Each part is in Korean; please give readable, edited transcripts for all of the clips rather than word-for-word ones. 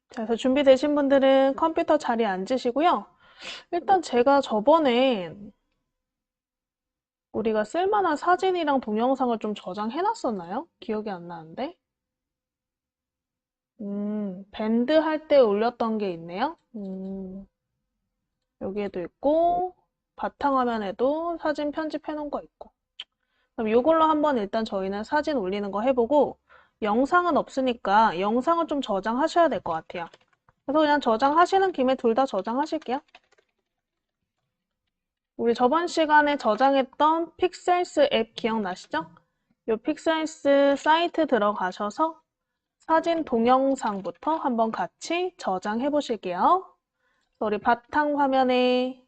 자, 그래서 준비되신 분들은 컴퓨터 자리에 앉으시고요. 일단 제가 저번에 우리가 쓸만한 사진이랑 동영상을 좀 저장해 놨었나요? 기억이 안 나는데. 밴드 할 때 올렸던 게 있네요. 여기에도 있고, 바탕화면에도 사진 편집해 놓은 거 있고. 그럼 이걸로 한번 일단 저희는 사진 올리는 거 해보고, 영상은 없으니까 영상을 좀 저장하셔야 될 것 같아요. 그래서 그냥 저장하시는 김에 둘 다 저장하실게요. 우리 저번 시간에 저장했던 픽셀스 앱 기억나시죠? 이 픽셀스 사이트 들어가셔서 사진 동영상부터 한번 같이 저장해 보실게요. 우리 바탕화면에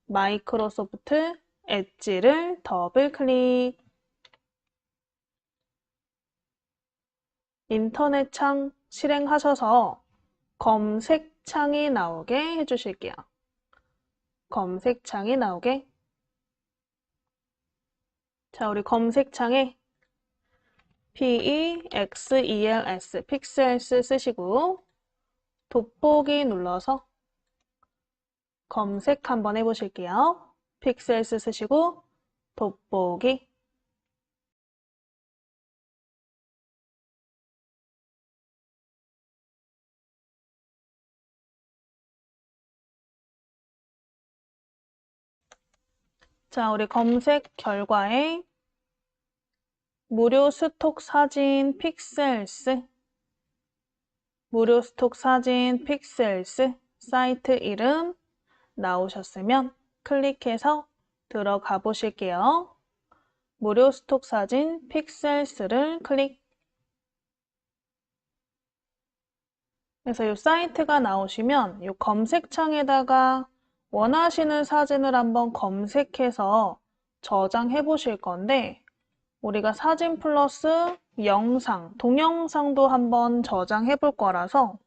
마이크로소프트 엣지를 더블 클릭, 인터넷 창 실행하셔서 검색창이 나오게 해주실게요. 검색창이 나오게. 자, 우리 검색창에 PEXELS, 픽셀스 쓰시고 돋보기 눌러서 검색 한번 해보실게요. 픽셀스 쓰시고 돋보기. 자, 우리 검색 결과에 무료 스톡 사진 픽셀스, 무료 스톡 사진 픽셀스 사이트 이름 나오셨으면 클릭해서 들어가 보실게요. 무료 스톡 사진 픽셀스를 클릭. 그래서 이 사이트가 나오시면 이 검색창에다가 원하시는 사진을 한번 검색해서 저장해 보실 건데 우리가 사진 플러스 영상, 동영상도 한번 저장해 볼 거라서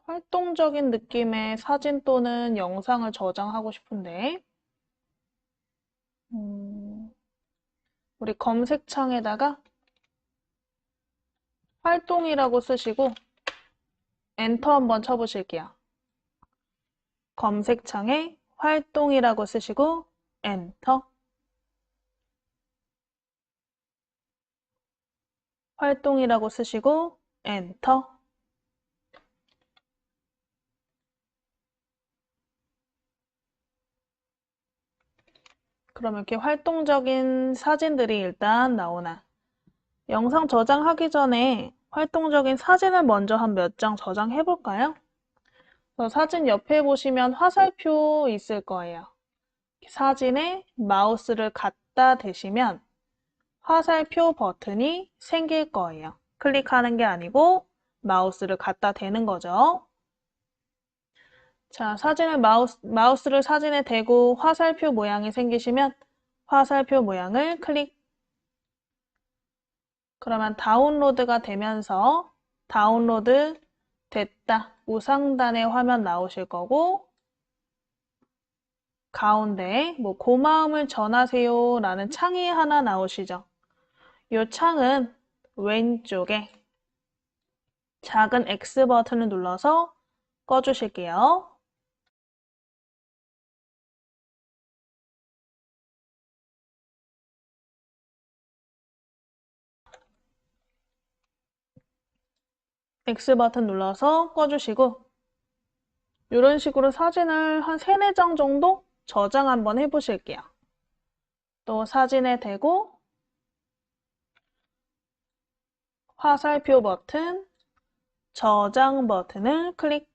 활동적인 느낌의 사진 또는 영상을 저장하고 싶은데 우리 검색창에다가 활동이라고 쓰시고 엔터 한번 쳐보실게요. 검색창에 활동이라고 쓰시고 엔터. 활동이라고 쓰시고 엔터. 그러면 이렇게 활동적인 사진들이 일단 나오나. 영상 저장하기 전에 활동적인 사진을 먼저 한 몇 장 저장해 볼까요? 사진 옆에 보시면 화살표 있을 거예요. 사진에 마우스를 갖다 대시면 화살표 버튼이 생길 거예요. 클릭하는 게 아니고 마우스를 갖다 대는 거죠. 자, 사진을 마우스를 사진에 대고 화살표 모양이 생기시면 화살표 모양을 클릭. 그러면 다운로드가 되면서 다운로드 됐다. 우상단의 화면 나오실 거고 가운데 뭐 고마움을 전하세요 라는 창이 하나 나오시죠. 이 창은 왼쪽에 작은 X 버튼을 눌러서 꺼주실게요. X 버튼 눌러서 꺼주시고 이런 식으로 사진을 한 3, 4장 정도 저장 한번 해보실게요. 또 사진에 대고 화살표 버튼, 저장 버튼을 클릭.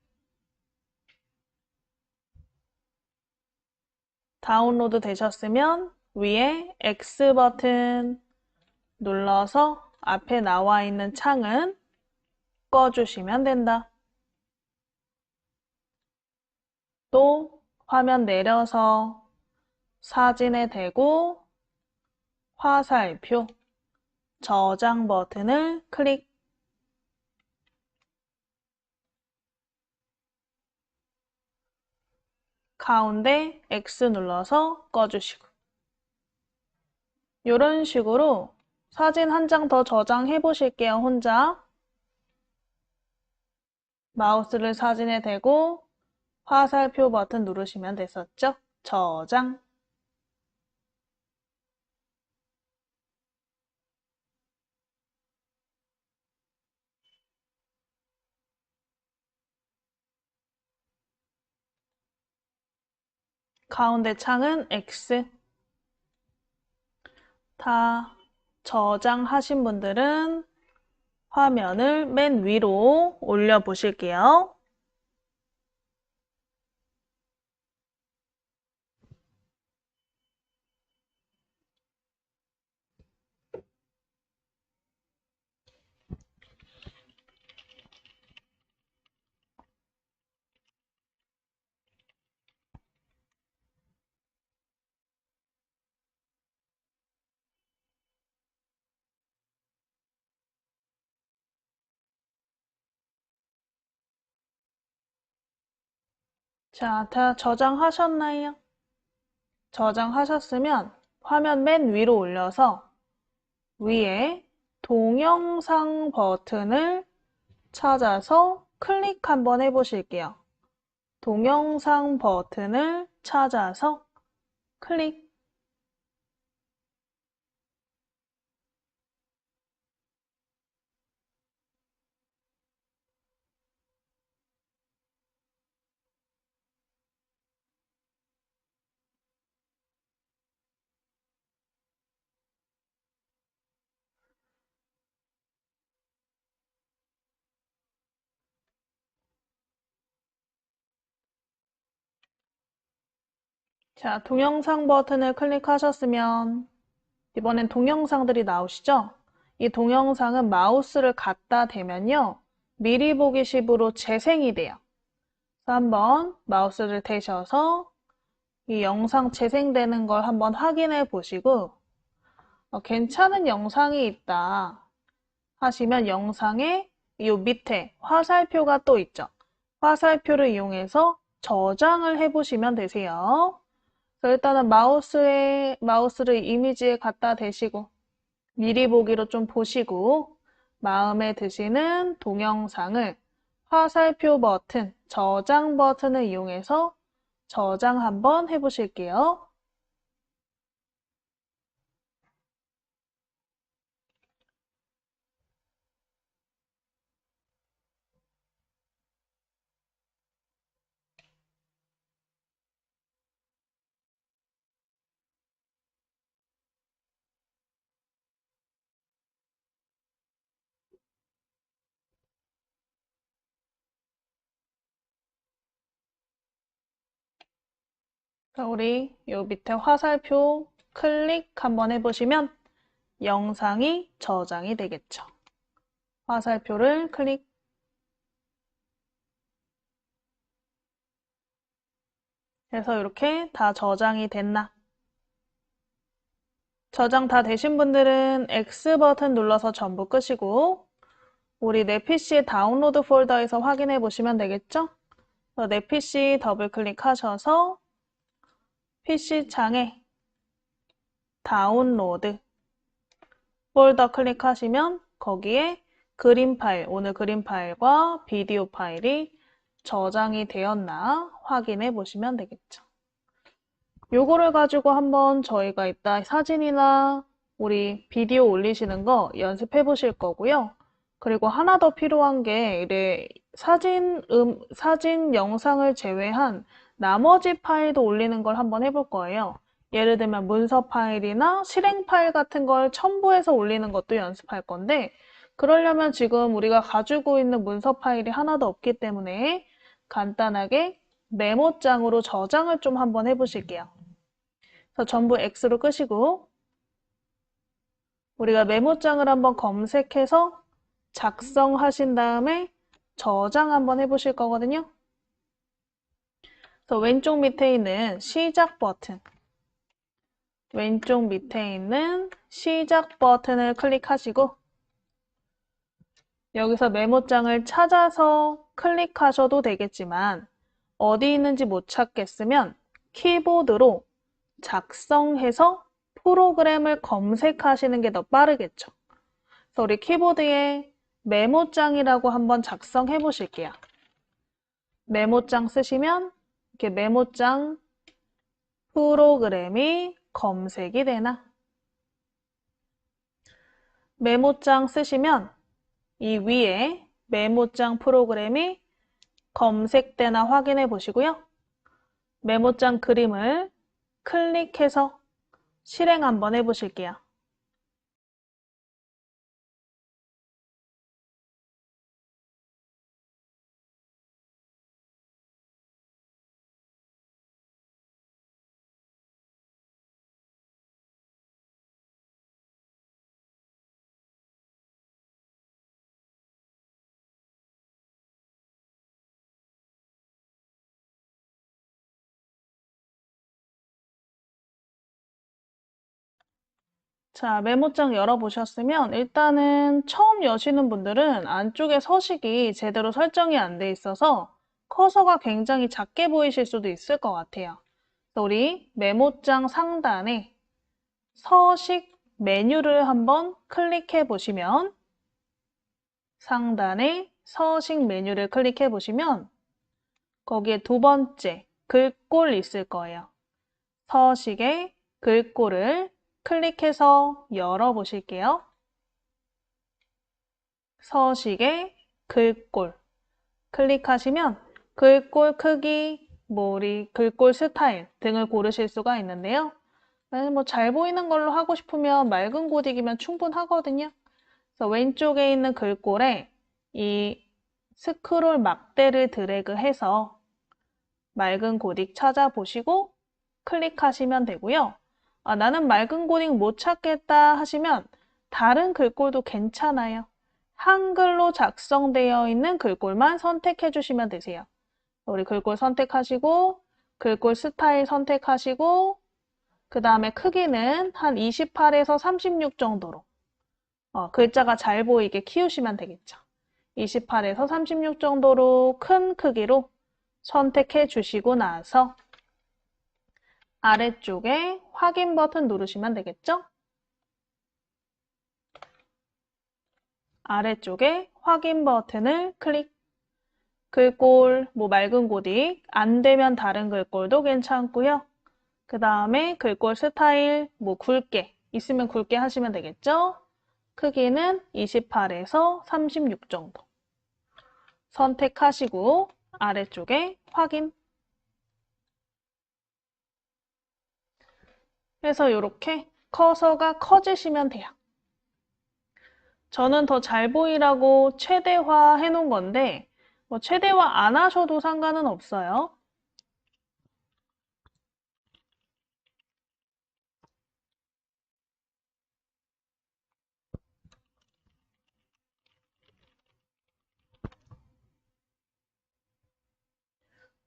다운로드 되셨으면 위에 X 버튼 눌러서 앞에 나와 있는 창은 꺼주시면 된다. 또 화면 내려서 사진에 대고 화살표, 저장 버튼을 클릭. 가운데 X 눌러서 꺼주시고. 이런 식으로 사진 한 장 더 저장해 보실게요, 혼자. 마우스를 사진에 대고 화살표 버튼 누르시면 됐었죠? 저장. 가운데 창은 X. 다 저장하신 분들은 화면을 맨 위로 올려 보실게요. 자, 다 저장하셨나요? 저장하셨으면 화면 맨 위로 올려서 위에 동영상 버튼을 찾아서 클릭 한번 해보실게요. 동영상 버튼을 찾아서 클릭. 자, 동영상 버튼을 클릭하셨으면 이번엔 동영상들이 나오시죠? 이 동영상은 마우스를 갖다 대면요. 미리 보기 식으로 재생이 돼요. 그래서 한번 마우스를 대셔서 이 영상 재생되는 걸 한번 확인해 보시고 괜찮은 영상이 있다 하시면 영상에 이 밑에 화살표가 또 있죠. 화살표를 이용해서 저장을 해 보시면 되세요. 일단은 마우스를 이미지에 갖다 대시고 미리 보기로 좀 보시고 마음에 드시는 동영상을 화살표 버튼, 저장 버튼을 이용해서 저장 한번 해보실게요. 자, 우리 요 밑에 화살표 클릭 한번 해보시면 영상이 저장이 되겠죠. 화살표를 클릭. 해서 이렇게 다 저장이 됐나? 저장 다 되신 분들은 X 버튼 눌러서 전부 끄시고 우리 내 PC 다운로드 폴더에서 확인해 보시면 되겠죠? 내 PC 더블 클릭하셔서 PC 창에 다운로드 폴더 클릭하시면 거기에 그림 파일, 오늘 그림 파일과 비디오 파일이 저장이 되었나 확인해 보시면 되겠죠. 요거를 가지고 한번 저희가 이따 사진이나 우리 비디오 올리시는 거 연습해 보실 거고요. 그리고 하나 더 필요한 게 이래 사진 영상을 제외한 나머지 파일도 올리는 걸 한번 해볼 거예요. 예를 들면 문서 파일이나 실행 파일 같은 걸 첨부해서 올리는 것도 연습할 건데 그러려면 지금 우리가 가지고 있는 문서 파일이 하나도 없기 때문에 간단하게 메모장으로 저장을 좀 한번 해보실게요. 그래서 전부 X로 끄시고 우리가 메모장을 한번 검색해서 작성하신 다음에 저장 한번 해보실 거거든요. 그래서 왼쪽 밑에 있는 시작 버튼, 왼쪽 밑에 있는 시작 버튼을 클릭하시고 여기서 메모장을 찾아서 클릭하셔도 되겠지만 어디 있는지 못 찾겠으면 키보드로 작성해서 프로그램을 검색하시는 게 더 빠르겠죠. 그래서 우리 키보드에 메모장이라고 한번 작성해 보실게요. 메모장 쓰시면 이렇게 메모장 프로그램이 검색이 되나? 메모장 쓰시면 이 위에 메모장 프로그램이 검색되나 확인해 보시고요. 메모장 그림을 클릭해서 실행 한번 해 보실게요. 자, 메모장 열어보셨으면 일단은 처음 여시는 분들은 안쪽에 서식이 제대로 설정이 안 돼 있어서 커서가 굉장히 작게 보이실 수도 있을 것 같아요. 그래서 우리 메모장 상단에 서식 메뉴를 한번 클릭해 보시면 상단에 서식 메뉴를 클릭해 보시면 거기에 두 번째 글꼴 있을 거예요. 서식의 글꼴을 클릭해서 열어 보실게요. 서식의 글꼴 클릭하시면 글꼴 크기, 우리 글꼴 스타일 등을 고르실 수가 있는데요. 뭐 잘 보이는 걸로 하고 싶으면 맑은 고딕이면 충분하거든요. 그래서 왼쪽에 있는 글꼴에 이 스크롤 막대를 드래그해서 맑은 고딕 찾아보시고 클릭하시면 되고요. 나는 맑은 고딕 못 찾겠다 하시면 다른 글꼴도 괜찮아요. 한글로 작성되어 있는 글꼴만 선택해 주시면 되세요. 우리 글꼴 선택하시고 글꼴 스타일 선택하시고 그 다음에 크기는 한 28에서 36 정도로 글자가 잘 보이게 키우시면 되겠죠. 28에서 36 정도로 큰 크기로 선택해 주시고 나서 아래쪽에 확인 버튼 누르시면 되겠죠? 아래쪽에 확인 버튼을 클릭. 글꼴, 맑은 고딕, 안 되면 다른 글꼴도 괜찮고요. 그 다음에 글꼴 스타일, 굵게, 있으면 굵게 하시면 되겠죠? 크기는 28에서 36 정도. 선택하시고 아래쪽에 확인. 그래서 이렇게 커서가 커지시면 돼요. 저는 더 잘 보이라고 최대화 해놓은 건데 최대화 안 하셔도 상관은 없어요.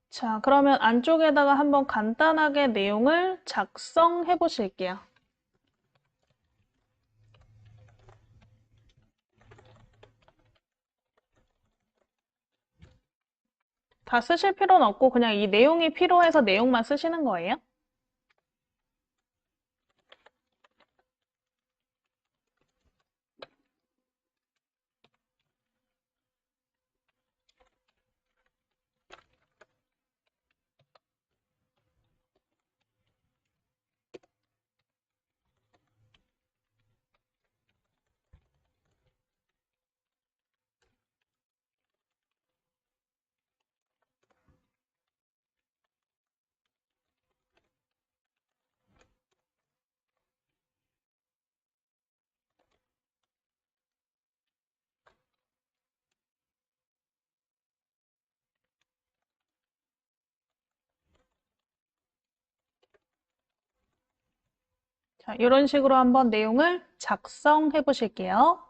자, 그러면 안쪽에다가 한번 간단하게 내용을 작성해 보실게요. 다 쓰실 필요는 없고 그냥 이 내용이 필요해서 내용만 쓰시는 거예요. 자, 이런 식으로 한번 내용을 작성해 보실게요.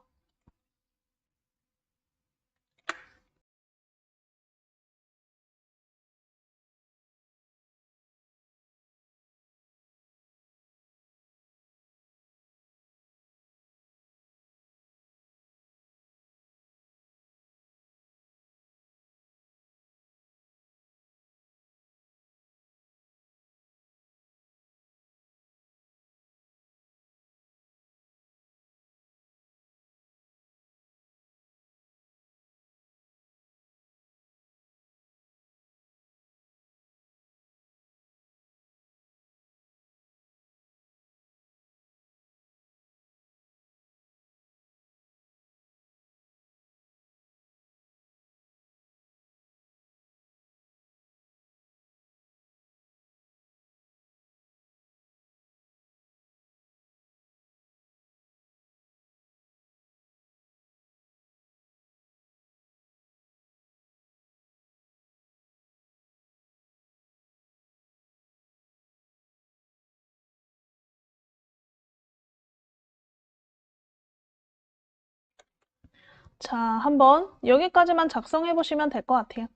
자, 한번 여기까지만 작성해 보시면 될 것 같아요.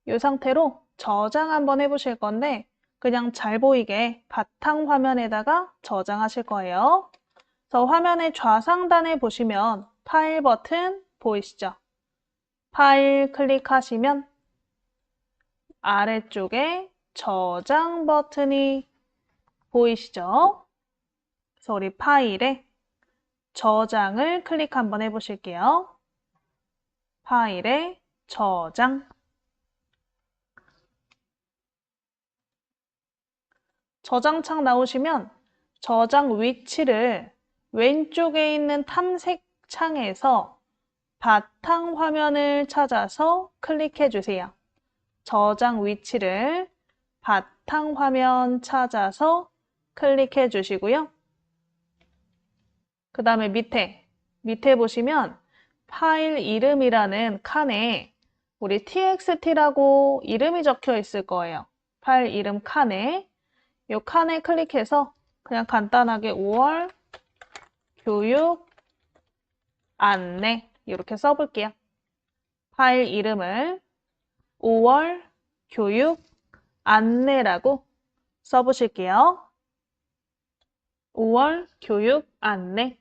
이 상태로 저장 한번 해보실 건데 그냥 잘 보이게 바탕 화면에다가 저장하실 거예요. 그래서 화면의 좌상단에 보시면 파일 버튼 보이시죠? 파일 클릭하시면 아래쪽에 저장 버튼이 보이시죠? 그래서 우리 파일에 저장을 클릭 한번 해보실게요. 파일에 저장. 저장창 나오시면 저장 위치를 왼쪽에 있는 탐색 창에서 바탕 화면을 찾아서 클릭해 주세요. 저장 위치를 바탕 화면 찾아서 클릭해 주시고요. 그 다음에 밑에 보시면 파일 이름이라는 칸에 우리 txt라고 이름이 적혀 있을 거예요. 파일 이름 칸에 이 칸에 클릭해서 그냥 간단하게 5월 교육 안내 이렇게 써볼게요. 파일 이름을 5월 교육 안내라고 써보실게요. 5월 교육 안내.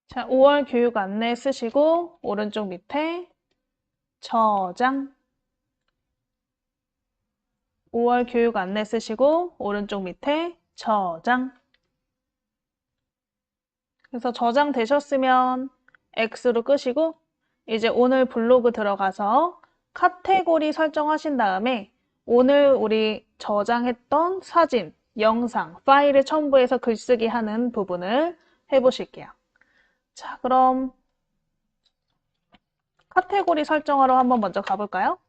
자, 5월 교육 안내 쓰시고 오른쪽 밑에 저장. 5월 교육 안내 쓰시고 오른쪽 밑에 저장. 그래서 저장 되셨으면 X로 끄시고 이제 오늘 블로그 들어가서 카테고리 설정하신 다음에 오늘 우리 저장했던 사진, 영상, 파일을 첨부해서 글쓰기 하는 부분을 해보실게요. 자, 그럼 카테고리 설정하러 한번 먼저 가볼까요?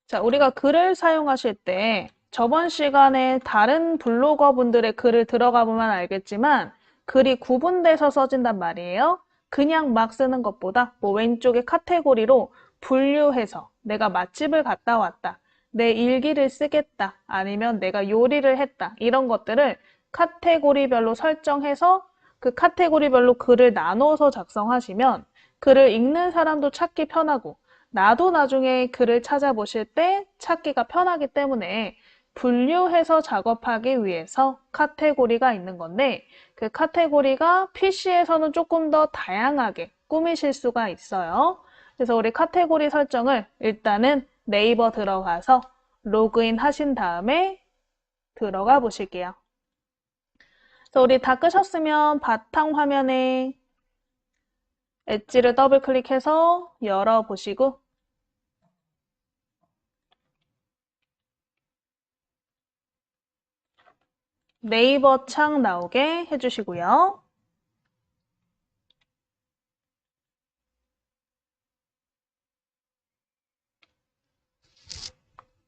자, 우리가 글을 사용하실 때 저번 시간에 다른 블로거 분들의 글을 들어가 보면 알겠지만 글이 구분돼서 써진단 말이에요. 그냥 막 쓰는 것보다 뭐 왼쪽에 카테고리로 분류해서 내가 맛집을 갔다 왔다, 내 일기를 쓰겠다, 아니면 내가 요리를 했다 이런 것들을 카테고리별로 설정해서 그 카테고리별로 글을 나눠서 작성하시면 글을 읽는 사람도 찾기 편하고 나도 나중에 글을 찾아보실 때 찾기가 편하기 때문에 분류해서 작업하기 위해서 카테고리가 있는 건데 그 카테고리가 PC에서는 조금 더 다양하게 꾸미실 수가 있어요. 그래서 우리 카테고리 설정을 일단은 네이버 들어가서 로그인 하신 다음에 들어가 보실게요. 그래서 우리 다 끄셨으면 바탕 화면에 엣지를 더블 클릭해서 열어보시고 네이버 창 나오게 해주시고요.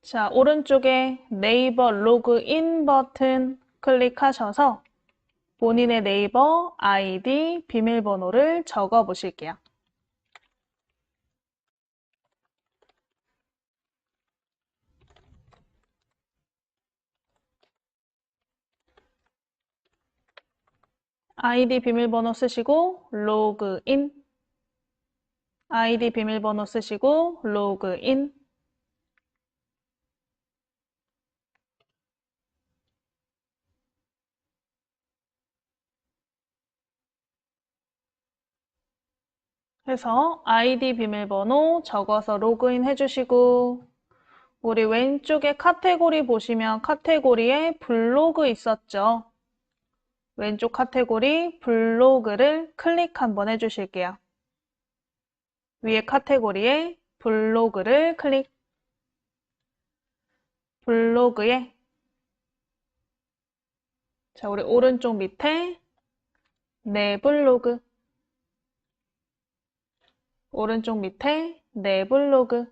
자, 오른쪽에 네이버 로그인 버튼 클릭하셔서 본인의 네이버 아이디, 비밀번호를 적어 보실게요. 아이디 비밀번호 쓰시고 로그인. 아이디 비밀번호 쓰시고 로그인. 해서 아이디 비밀번호 적어서 로그인 해주시고 우리 왼쪽에 카테고리 보시면 카테고리에 블로그 있었죠. 왼쪽 카테고리 블로그를 클릭 한번 해주실게요. 위에 카테고리에 블로그를 클릭. 블로그에 자, 우리 오른쪽 밑에 내 블로그. 오른쪽 밑에 내 블로그.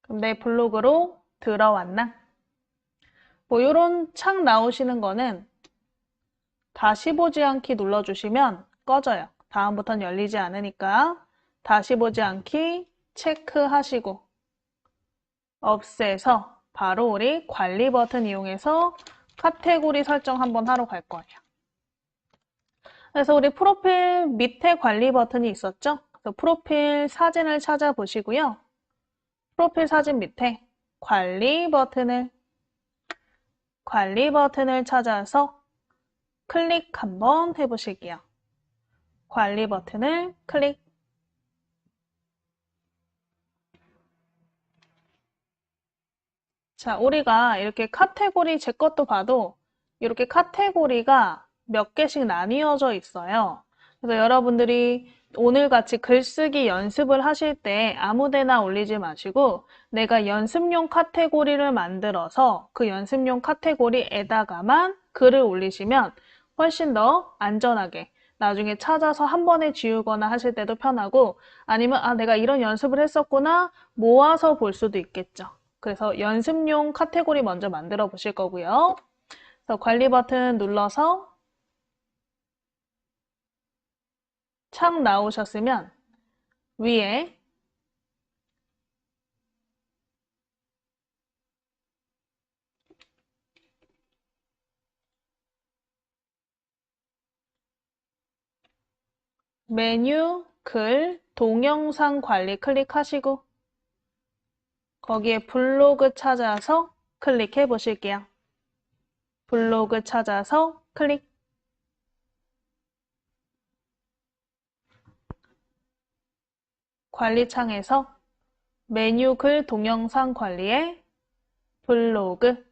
그럼 내 블로그로 들어왔나? 뭐 이런 창 나오시는 거는 다시 보지 않기 눌러주시면 꺼져요. 다음부터는 열리지 않으니까 다시 보지 않기 체크하시고 없애서 바로 우리 관리 버튼 이용해서 카테고리 설정 한번 하러 갈 거예요. 그래서 우리 프로필 밑에 관리 버튼이 있었죠? 그래서 프로필 사진을 찾아보시고요. 프로필 사진 밑에 관리 버튼을 찾아서 클릭 한번 해보실게요. 관리 버튼을 클릭. 자, 우리가 이렇게 카테고리, 제 것도 봐도 이렇게 카테고리가 몇 개씩 나뉘어져 있어요. 그래서 여러분들이 오늘같이 글쓰기 연습을 하실 때 아무데나 올리지 마시고 내가 연습용 카테고리를 만들어서 그 연습용 카테고리에다가만 글을 올리시면 훨씬 더 안전하게 나중에 찾아서 한 번에 지우거나 하실 때도 편하고 아니면 내가 이런 연습을 했었구나 모아서 볼 수도 있겠죠. 그래서 연습용 카테고리 먼저 만들어 보실 거고요. 그래서 관리 버튼 눌러서 창 나오셨으면 위에 메뉴, 글, 동영상 관리 클릭하시고 거기에 블로그 찾아서 클릭해 보실게요. 블로그 찾아서 클릭. 관리창에서 메뉴, 글, 동영상 관리에 블로그.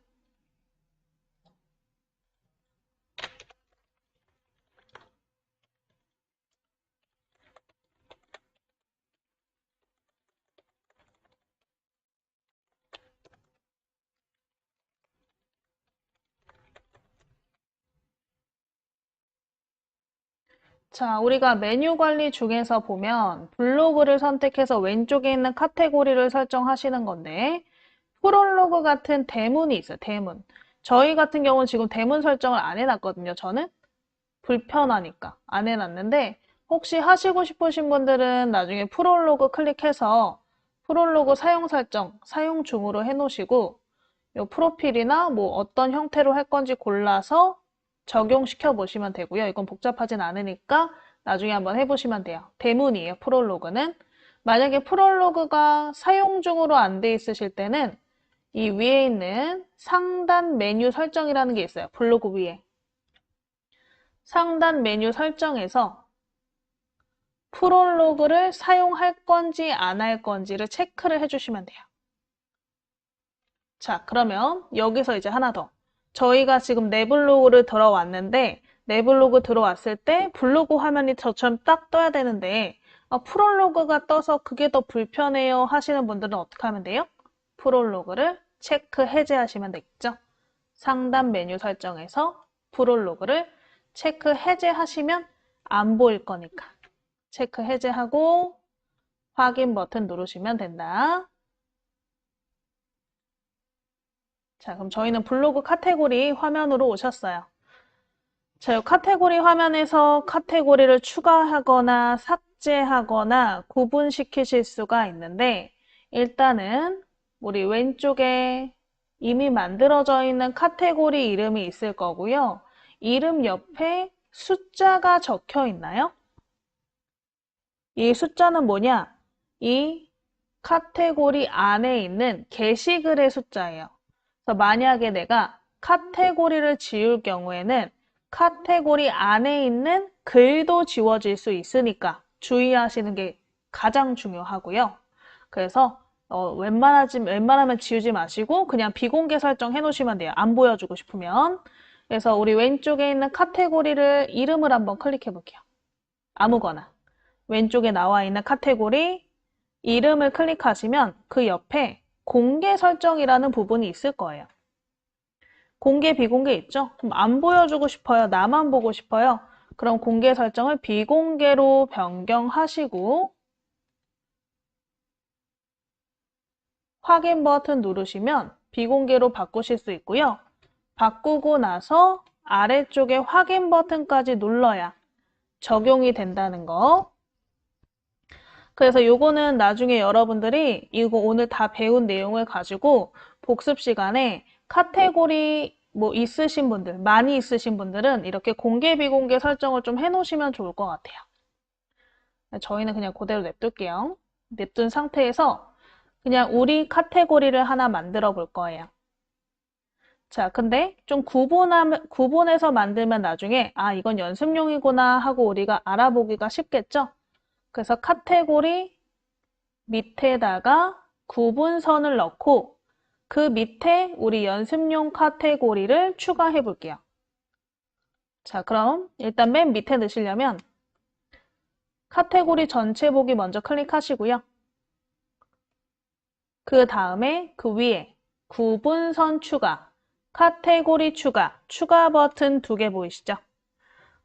자, 우리가 메뉴 관리 중에서 보면 블로그를 선택해서 왼쪽에 있는 카테고리를 설정하시는 건데 프롤로그 같은 대문이 있어요. 대문. 저희 같은 경우는 지금 대문 설정을 안 해놨거든요. 저는 불편하니까 안 해놨는데 혹시 하시고 싶으신 분들은 나중에 프롤로그 클릭해서 프롤로그 사용 설정, 사용 중으로 해놓으시고 이 프로필이나 뭐 어떤 형태로 할 건지 골라서 적용시켜 보시면 되고요. 이건 복잡하진 않으니까 나중에 한번 해보시면 돼요. 대문이에요. 프롤로그는. 만약에 프롤로그가 사용 중으로 안 돼 있으실 때는 이 위에 있는 상단 메뉴 설정이라는 게 있어요. 블로그 위에. 상단 메뉴 설정에서 프롤로그를 사용할 건지 안 할 건지를 체크를 해주시면 돼요. 자, 그러면 여기서 이제 하나 더. 저희가 지금 내 블로그를 들어왔는데 내 블로그 들어왔을 때 블로그 화면이 저처럼 딱 떠야 되는데 프롤로그가 떠서 그게 더 불편해요 하시는 분들은 어떻게 하면 돼요? 프롤로그를 체크 해제하시면 되겠죠? 상단 메뉴 설정에서 프롤로그를 체크 해제하시면 안 보일 거니까 체크 해제하고 확인 버튼 누르시면 된다. 자, 그럼 저희는 블로그 카테고리 화면으로 오셨어요. 자, 이 카테고리 화면에서 카테고리를 추가하거나 삭제하거나 구분시키실 수가 있는데 일단은 우리 왼쪽에 이미 만들어져 있는 카테고리 이름이 있을 거고요. 이름 옆에 숫자가 적혀 있나요? 이 숫자는 뭐냐? 이 카테고리 안에 있는 게시글의 숫자예요. 그래서 만약에 내가 카테고리를 지울 경우에는 카테고리 안에 있는 글도 지워질 수 있으니까 주의하시는 게 가장 중요하고요. 그래서 웬만하면 지우지 마시고 그냥 비공개 설정 해놓으시면 돼요. 안 보여주고 싶으면. 그래서 우리 왼쪽에 있는 카테고리를 이름을 한번 클릭해 볼게요. 아무거나. 왼쪽에 나와 있는 카테고리 이름을 클릭하시면 그 옆에 공개 설정이라는 부분이 있을 거예요. 공개, 비공개 있죠? 그럼 안 보여주고 싶어요? 나만 보고 싶어요? 그럼 공개 설정을 비공개로 변경하시고 확인 버튼 누르시면 비공개로 바꾸실 수 있고요. 바꾸고 나서 아래쪽에 확인 버튼까지 눌러야 적용이 된다는 거. 그래서 요거는 나중에 여러분들이 이거 오늘 다 배운 내용을 가지고 복습 시간에 카테고리 뭐 있으신 분들, 많이 있으신 분들은 이렇게 공개, 비공개 설정을 좀 해놓으시면 좋을 것 같아요. 저희는 그냥 그대로 냅둘게요. 냅둔 상태에서 그냥 우리 카테고리를 하나 만들어 볼 거예요. 자, 근데 좀 구분해서 만들면 나중에 아, 이건 연습용이구나 하고 우리가 알아보기가 쉽겠죠? 그래서 카테고리 밑에다가 구분선을 넣고 그 밑에 우리 연습용 카테고리를 추가해 볼게요. 자, 그럼 일단 맨 밑에 넣으시려면 카테고리 전체 보기 먼저 클릭하시고요. 그 다음에 그 위에 구분선 추가, 카테고리 추가, 추가 버튼 2개 보이시죠?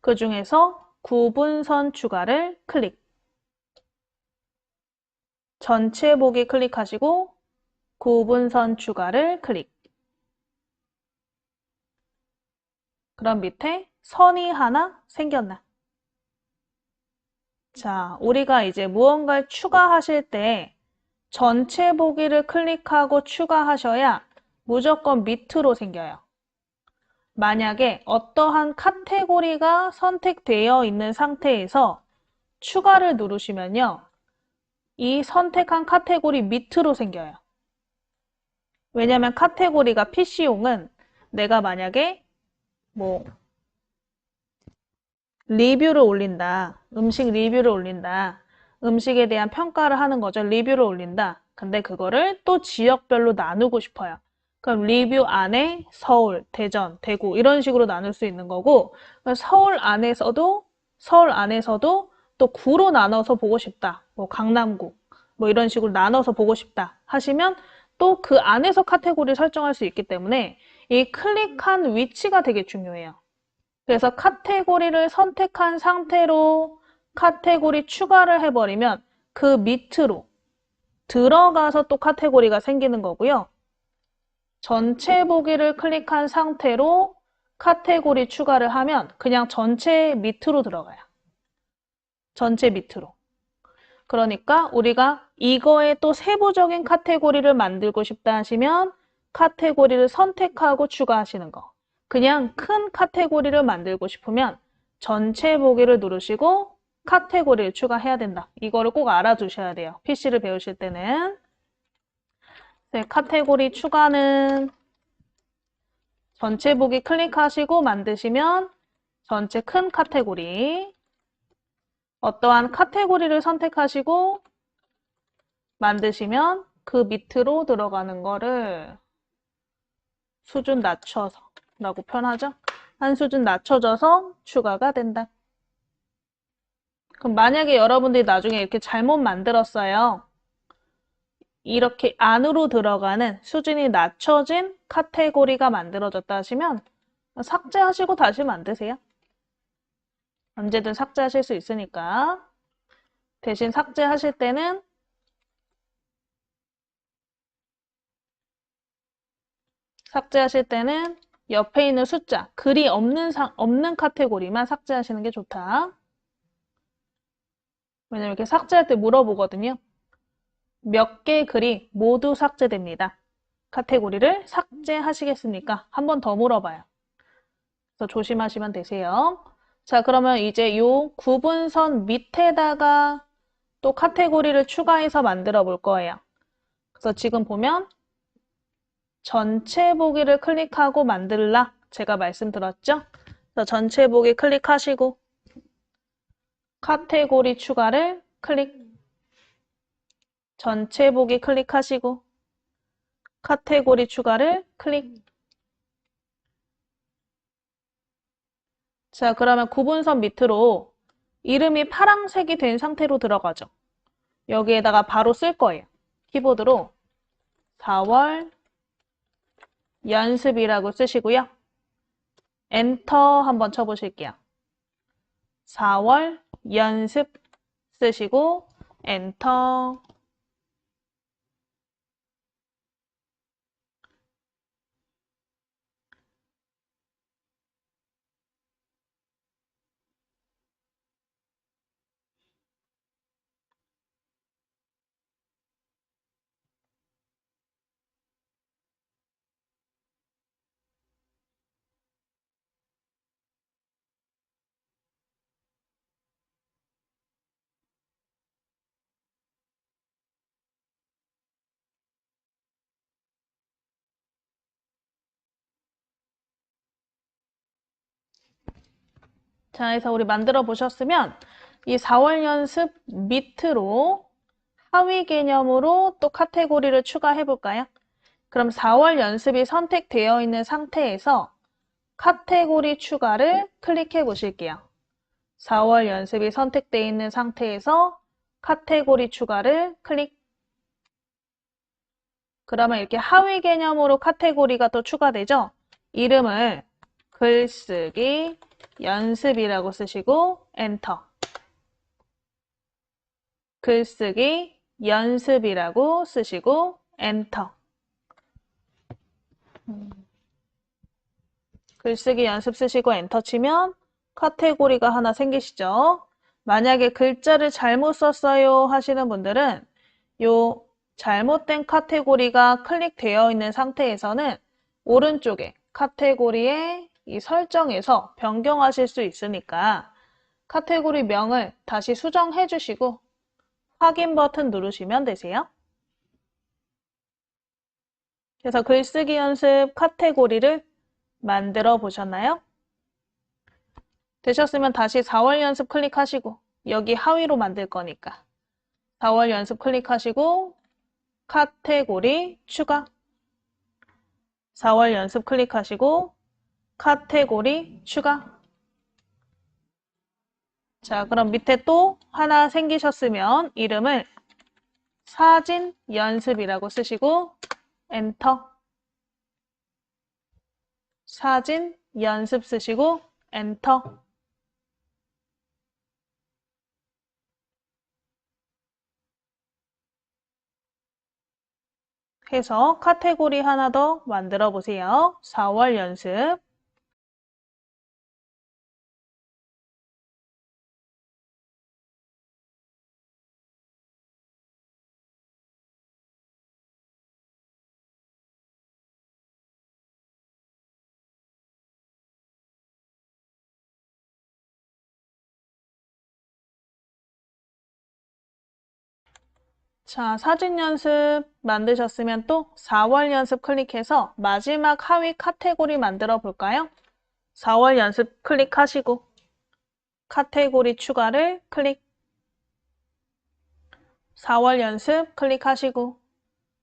그 중에서 구분선 추가를 클릭. 전체 보기 클릭하시고 구분선 추가를 클릭. 그럼 밑에 선이 하나 생겼나? 자, 우리가 이제 무언가를 추가하실 때 전체 보기를 클릭하고 추가하셔야 무조건 밑으로 생겨요. 만약에 어떠한 카테고리가 선택되어 있는 상태에서 추가를 누르시면요. 이 선택한 카테고리 밑으로 생겨요. 왜냐면 카테고리가 PC용은 내가 만약에 뭐 리뷰를 올린다. 음식 리뷰를 올린다. 음식에 대한 평가를 하는 거죠. 리뷰를 올린다. 근데 그거를 또 지역별로 나누고 싶어요. 그럼 리뷰 안에 서울, 대전, 대구 이런 식으로 나눌 수 있는 거고 서울 안에서도 또 구로 나눠서 보고 싶다. 뭐 강남구 뭐 이런 식으로 나눠서 보고 싶다 하시면 또 그 안에서 카테고리 설정할 수 있기 때문에 이 클릭한 위치가 되게 중요해요. 그래서 카테고리를 선택한 상태로 카테고리 추가를 해버리면 그 밑으로 들어가서 또 카테고리가 생기는 거고요. 전체 보기를 클릭한 상태로 카테고리 추가를 하면 그냥 전체 밑으로 들어가요. 전체 밑으로. 그러니까 우리가 이거에 또 세부적인 카테고리를 만들고 싶다 하시면 카테고리를 선택하고 추가하시는 거. 그냥 큰 카테고리를 만들고 싶으면 전체 보기를 누르시고 카테고리를 추가해야 된다. 이거를 꼭 알아두셔야 돼요. PC를 배우실 때는. 네, 카테고리 추가는 전체 보기 클릭하시고 만드시면 전체 큰 카테고리 어떠한 카테고리를 선택하시고 만드시면 그 밑으로 들어가는 거를 수준 낮춰서 라고 표현하죠. 한 수준 낮춰져서 추가가 된다. 그럼 만약에 여러분들이 나중에 이렇게 잘못 만들었어요. 이렇게 안으로 들어가는 수준이 낮춰진 카테고리가 만들어졌다 하시면 삭제하시고 다시 만드세요. 언제든 삭제하실 수 있으니까. 대신 삭제하실 때는 옆에 있는 숫자, 글이 없는 카테고리만 삭제하시는 게 좋다. 왜냐면 이렇게 삭제할 때 물어보거든요. 몇 개 글이 모두 삭제됩니다. 카테고리를 삭제하시겠습니까? 한 번 더 물어봐요. 그래서 조심하시면 되세요. 자, 그러면 이제 요 구분선 밑에다가 또 카테고리를 추가해서 만들어 볼 거예요. 그래서 지금 보면 전체 보기를 클릭하고 만들라 제가 말씀드렸죠? 그래서 전체 보기 클릭하시고 카테고리 추가를 클릭 전체 보기 클릭하시고 카테고리 추가를 클릭 자, 그러면 구분선 밑으로 이름이 파란색이 된 상태로 들어가죠. 여기에다가 바로 쓸 거예요. 키보드로 4월 연습이라고 쓰시고요. 엔터 한번 쳐보실게요. 4월 연습 쓰시고 엔터. 자, 그래서 우리 만들어 보셨으면 이 4월 연습 밑으로 하위 개념으로 또 카테고리를 추가해 볼까요? 그럼 4월 연습이 선택되어 있는 상태에서 카테고리 추가를 클릭해 보실게요. 4월 연습이 선택되어 있는 상태에서 카테고리 추가를 클릭. 그러면 이렇게 하위 개념으로 카테고리가 또 추가되죠? 이름을 글쓰기 연습이라고 쓰시고 엔터. 글쓰기 연습이라고 쓰시고 엔터. 글쓰기 연습 쓰시고 엔터 치면 카테고리가 하나 생기시죠? 만약에 글자를 잘못 썼어요 하시는 분들은 요 잘못된 카테고리가 클릭되어 있는 상태에서는 오른쪽에 카테고리에 이 설정에서 변경하실 수 있으니까 카테고리 명을 다시 수정해 주시고 확인 버튼 누르시면 되세요. 그래서 글쓰기 연습 카테고리를 만들어 보셨나요? 되셨으면 다시 4월 연습 클릭하시고 여기 하위로 만들 거니까 4월 연습 클릭하시고 카테고리 추가. 4월 연습 클릭하시고 카테고리 추가. 자, 그럼 밑에 또 하나 생기셨으면 이름을 사진 연습이라고 쓰시고 엔터. 사진 연습 쓰시고 엔터. 해서 카테고리 하나 더 만들어 보세요. 4월 연습. 자, 사진 연습 만드셨으면 또 4월 연습 클릭해서 마지막 하위 카테고리 만들어 볼까요? 4월 연습 클릭하시고 카테고리 추가를 클릭. 4월 연습 클릭하시고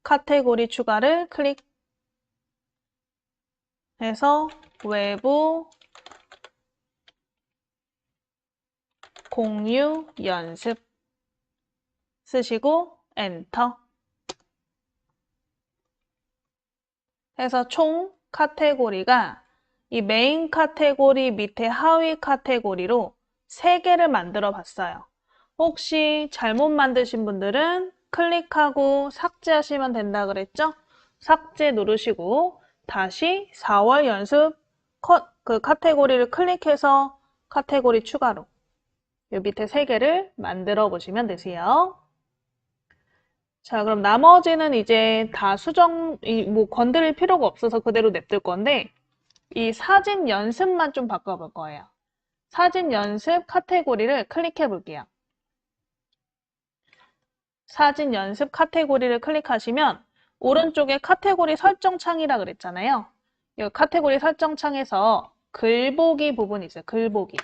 카테고리 추가를 클릭. 해서 외부 공유 연습 쓰시고 엔터. 해서 총 카테고리가 이 메인 카테고리 밑에 하위 카테고리로 3개를 만들어 봤어요. 혹시 잘못 만드신 분들은 클릭하고 삭제하시면 된다 그랬죠? 삭제 누르시고 다시 4월 연습 그 카테고리를 클릭해서 카테고리 추가로 이 밑에 3개를 만들어 보시면 되세요. 자, 그럼 나머지는 이제 다 뭐 건드릴 필요가 없어서 그대로 냅둘 건데 이 사진 연습만 좀 바꿔볼 거예요. 사진 연습 카테고리를 클릭해 볼게요. 사진 연습 카테고리를 클릭하시면 오른쪽에 카테고리 설정 창이라 그랬잖아요. 이 카테고리 설정 창에서 글보기 부분이 있어요. 글보기.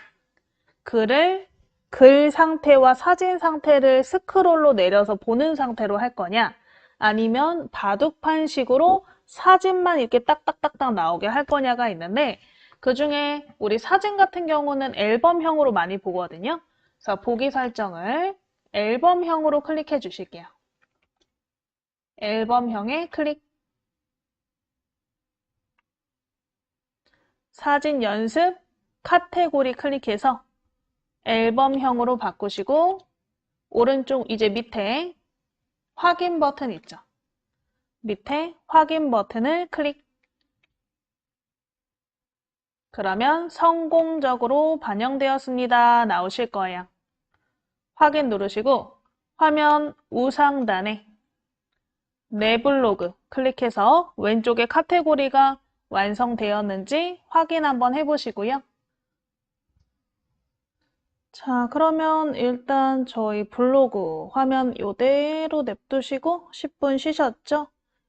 글 상태와 사진 상태를 스크롤로 내려서 보는 상태로 할 거냐, 아니면 바둑판식으로 사진만 이렇게 딱딱딱딱 나오게 할 거냐가 있는데 그 중에 우리 사진 같은 경우는 앨범형으로 많이 보거든요. 그래서 보기 설정을 앨범형으로 클릭해 주실게요. 앨범형에 클릭. 사진 연습 카테고리 클릭해서 앨범형으로 바꾸시고 오른쪽 이제 밑에 확인 버튼 있죠? 밑에 확인 버튼을 클릭. 그러면 성공적으로 반영되었습니다. 나오실 거예요. 확인 누르시고 화면 우상단에 내 블로그 클릭해서 왼쪽에 카테고리가 완성되었는지 확인 한번 해보시고요. 자, 그러면 일단 저희 블로그 화면 이대로 냅두시고 10분 쉬셨죠?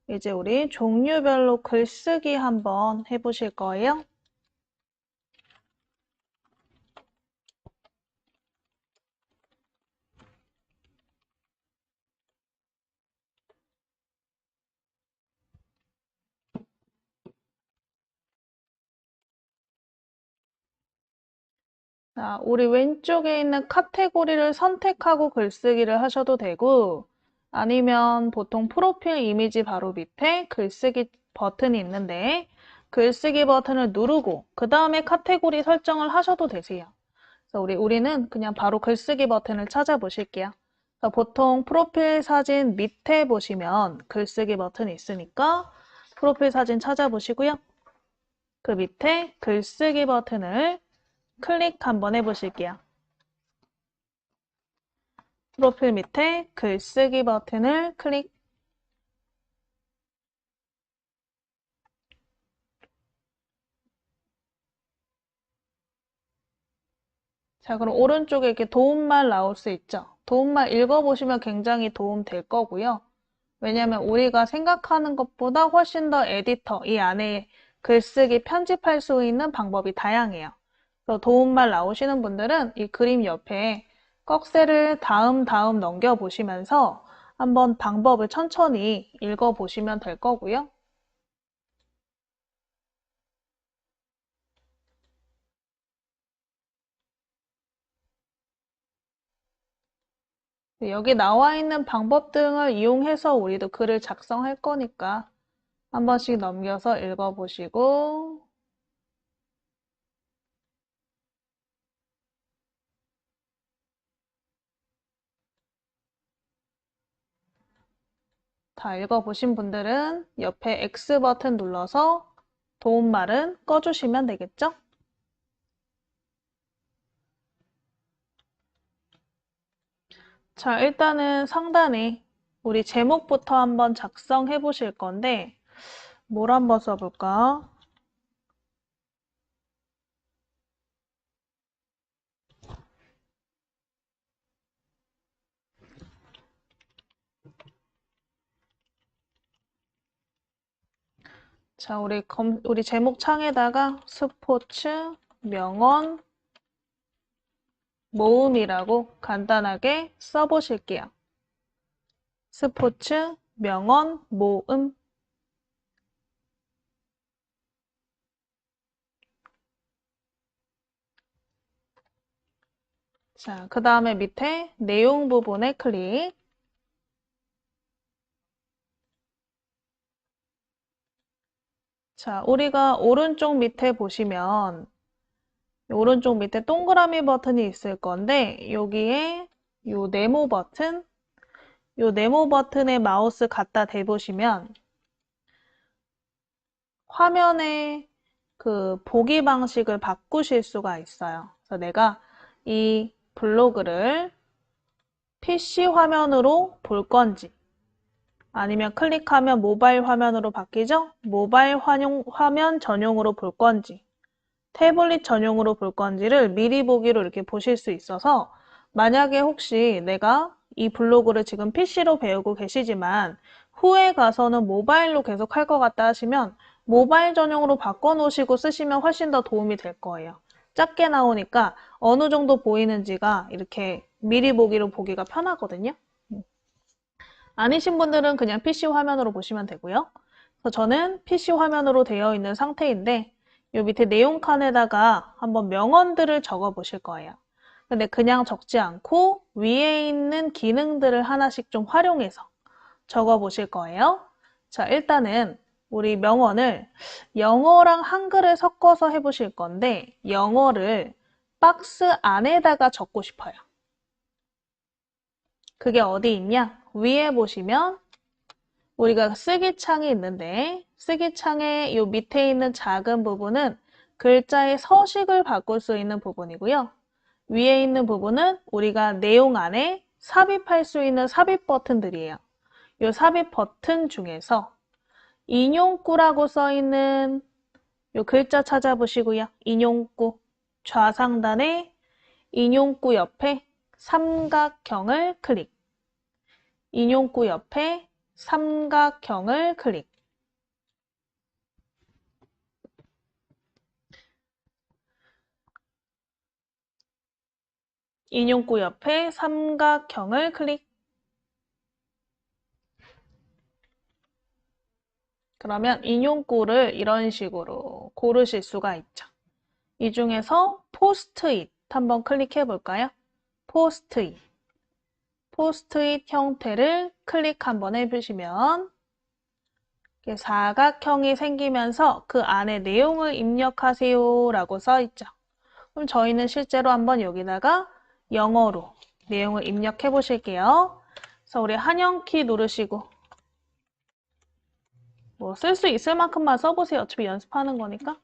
이제 우리 종류별로 글쓰기 한번 해보실 거예요. 자, 우리 왼쪽에 있는 카테고리를 선택하고 글쓰기를 하셔도 되고 아니면 보통 프로필 이미지 바로 밑에 글쓰기 버튼이 있는데 글쓰기 버튼을 누르고 그 다음에 카테고리 설정을 하셔도 되세요. 그래서 우리는 그냥 바로 글쓰기 버튼을 찾아보실게요. 보통 프로필 사진 밑에 보시면 글쓰기 버튼이 있으니까 프로필 사진 찾아보시고요. 그 밑에 글쓰기 버튼을 클릭 한번 해보실게요. 프로필 밑에 글쓰기 버튼을 클릭. 자, 그럼 오른쪽에 이렇게 도움말 나올 수 있죠? 도움말 읽어보시면 굉장히 도움 될 거고요. 왜냐하면 우리가 생각하는 것보다 훨씬 더 에디터, 이 안에 글쓰기 편집할 수 있는 방법이 다양해요. 그래서 도움말 나오시는 분들은 이 그림 옆에 꺽쇠를 다음 넘겨보시면서 한번 방법을 천천히 읽어보시면 될 거고요. 여기 나와 있는 방법 등을 이용해서 우리도 글을 작성할 거니까 한 번씩 넘겨서 읽어보시고 다 읽어보신 분들은 옆에 X 버튼 눌러서 도움말은 꺼주시면 되겠죠? 자, 일단은 상단에 우리 제목부터 한번 작성해 보실 건데 뭘 한번 써볼까? 자, 우리 제목 창에다가 스포츠 명언 모음이라고 간단하게 써보실게요. 스포츠 명언 모음. 자, 그 다음에 밑에 내용 부분에 클릭. 자, 우리가 오른쪽 밑에 보시면 오른쪽 밑에 동그라미 버튼이 있을 건데 여기에 요 네모 버튼에 마우스 갖다 대보시면 화면에 그 보기 방식을 바꾸실 수가 있어요. 그래서 내가 이 블로그를 PC 화면으로 볼 건지 아니면 클릭하면 모바일 화면으로 바뀌죠? 모바일 화면 전용으로 볼 건지 태블릿 전용으로 볼 건지를 미리 보기로 이렇게 보실 수 있어서 만약에 혹시 내가 이 블로그를 지금 PC로 배우고 계시지만 후에 가서는 모바일로 계속 할 것 같다 하시면 모바일 전용으로 바꿔놓으시고 쓰시면 훨씬 더 도움이 될 거예요. 작게 나오니까 어느 정도 보이는지가 이렇게 미리 보기로 보기가 편하거든요. 아니신 분들은 그냥 PC 화면으로 보시면 되고요. 그래서 저는 PC 화면으로 되어 있는 상태인데 요 밑에 내용 칸에다가 한번 명언들을 적어 보실 거예요. 근데 그냥 적지 않고 위에 있는 기능들을 하나씩 좀 활용해서 적어 보실 거예요. 자, 일단은 우리 명언을 영어랑 한글을 섞어서 해보실 건데 영어를 박스 안에다가 적고 싶어요. 그게 어디 있냐? 위에 보시면 우리가 쓰기창이 있는데 쓰기창의 요 밑에 있는 작은 부분은 글자의 서식을 바꿀 수 있는 부분이고요. 위에 있는 부분은 우리가 내용 안에 삽입할 수 있는 삽입 버튼들이에요. 요 삽입 버튼 중에서 인용구라고 써 있는 요 글자 찾아보시고요. 인용구 좌상단에 인용구 옆에 삼각형을 클릭. 인용구 옆에 삼각형을 클릭. 인용구 옆에 삼각형을 클릭. 그러면 인용구를 이런 식으로 고르실 수가 있죠. 이 중에서 포스트잇 한번 클릭해 볼까요? 포스트잇. 포스트잇 형태를 클릭 한번 해보시면 사각형이 생기면서 그 안에 내용을 입력하세요 라고 써 있죠. 그럼 저희는 실제로 한번 여기다가 영어로 내용을 입력해 보실게요. 그래서 우리 한영키 누르시고 뭐 쓸 수 있을 만큼만 써보세요. 어차피 연습하는 거니까.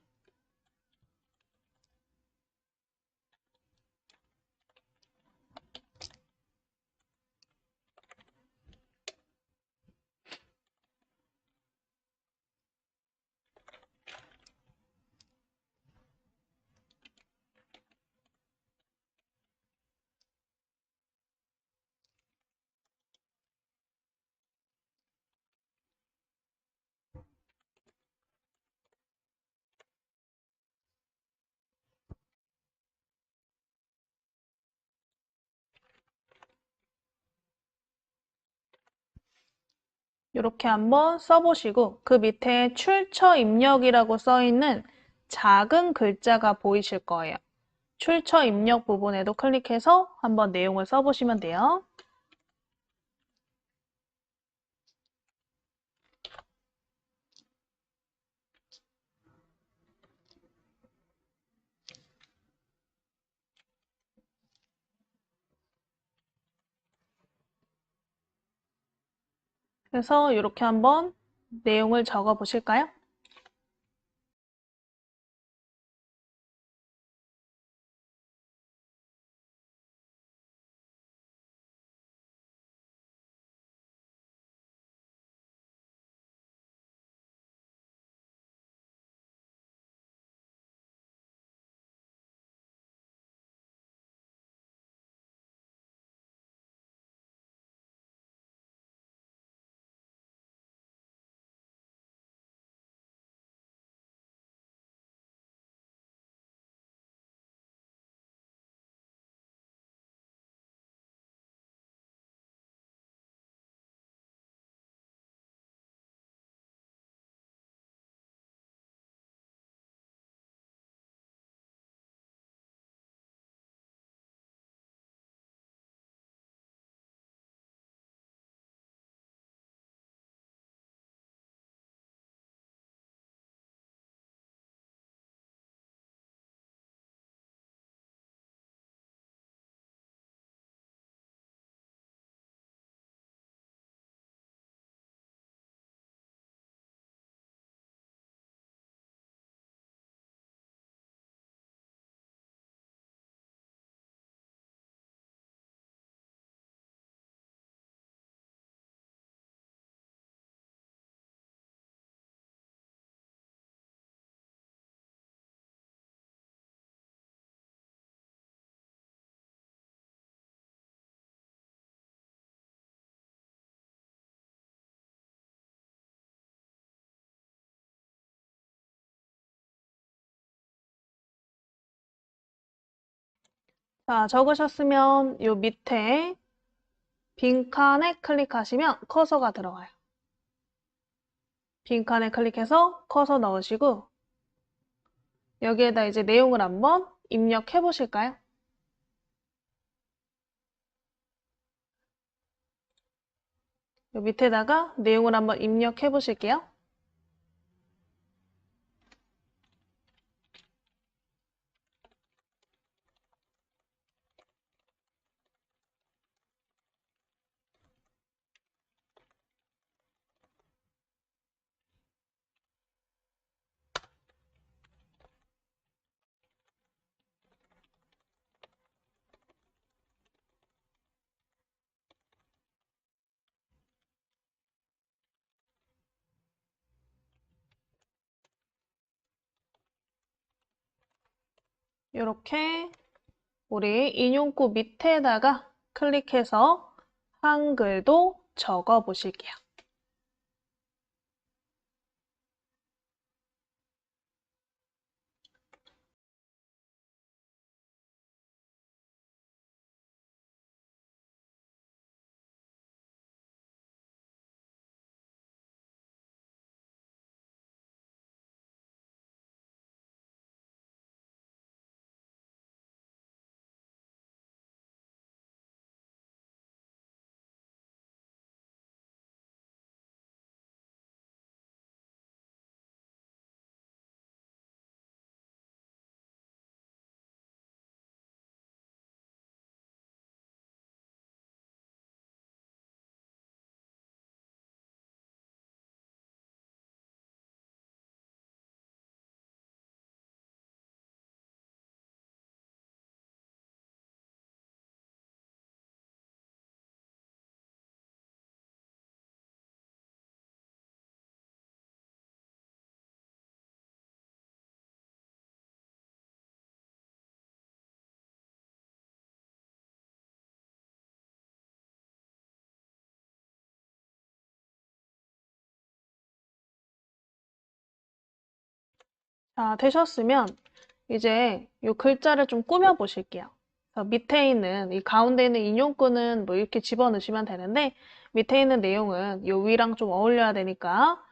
이렇게 한번 써보시고 그 밑에 출처 입력이라고 써있는 작은 글자가 보이실 거예요. 출처 입력 부분에도 클릭해서 한번 내용을 써보시면 돼요. 그래서 이렇게 한번 내용을 적어 보실까요? 자, 적으셨으면 요 밑에 빈칸에 클릭하시면 커서가 들어가요. 빈칸에 클릭해서 커서 넣으시고 여기에다 이제 내용을 한번 입력해 보실까요? 요 밑에다가 내용을 한번 입력해 보실게요. 이렇게 우리 인용구 밑에다가 클릭해서 한글도 적어 보실게요. 자, 되셨으면 이제 이 글자를 좀 꾸며 보실게요. 밑에 있는 이 가운데 있는 인용구는 뭐 이렇게 집어넣으시면 되는데 밑에 있는 내용은 이 위랑 좀 어울려야 되니까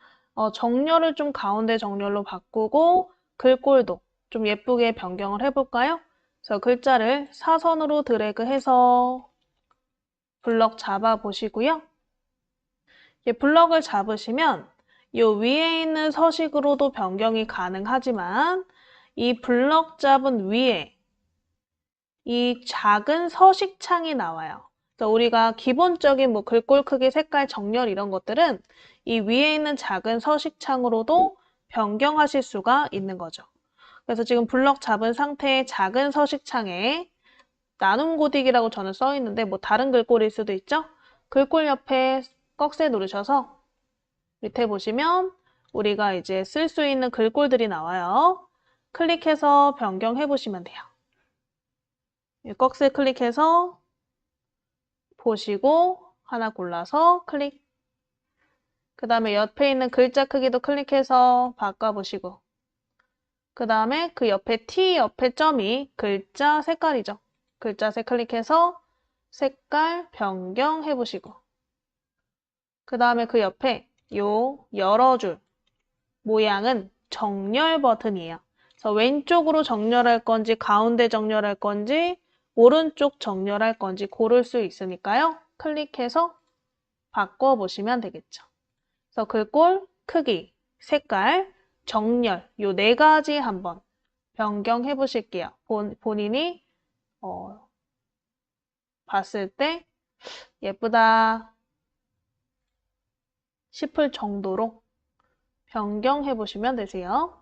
정렬을 좀 가운데 정렬로 바꾸고 글꼴도 좀 예쁘게 변경을 해볼까요? 그래서 글자를 사선으로 드래그해서 블럭 잡아 보시고요. 블럭을 잡으시면 이 위에 있는 서식으로도 변경이 가능하지만 이 블럭 잡은 위에 이 작은 서식창이 나와요. 그래서 우리가 기본적인 뭐 글꼴 크기, 색깔, 정렬 이런 것들은 이 위에 있는 작은 서식창으로도 변경하실 수가 있는 거죠. 그래서 지금 블럭 잡은 상태의 작은 서식창에 나눔 고딕이라고 저는 써 있는데 뭐 다른 글꼴일 수도 있죠? 글꼴 옆에 꺽쇠 누르셔서 밑에 보시면 우리가 이제 쓸 수 있는 글꼴들이 나와요. 클릭해서 변경해 보시면 돼요. 꺽쇠 클릭해서 보시고 하나 골라서 클릭. 그 다음에 옆에 있는 글자 크기도 클릭해서 바꿔보시고 그 다음에 그 옆에 T 옆에 점이 글자 색깔이죠. 글자색 클릭해서 색깔 변경해 보시고 그 다음에 그 옆에 요 여러 줄 모양은 정렬 버튼이에요. 그래서 왼쪽으로 정렬할 건지 가운데 정렬할 건지 오른쪽 정렬할 건지 고를 수 있으니까요. 클릭해서 바꿔보시면 되겠죠. 그래서 글꼴, 크기, 색깔, 정렬 요 네 가지 한번 변경해 보실게요. 본인이 봤을 때 예쁘다 싶을 정도로 변경해 보시면 되세요.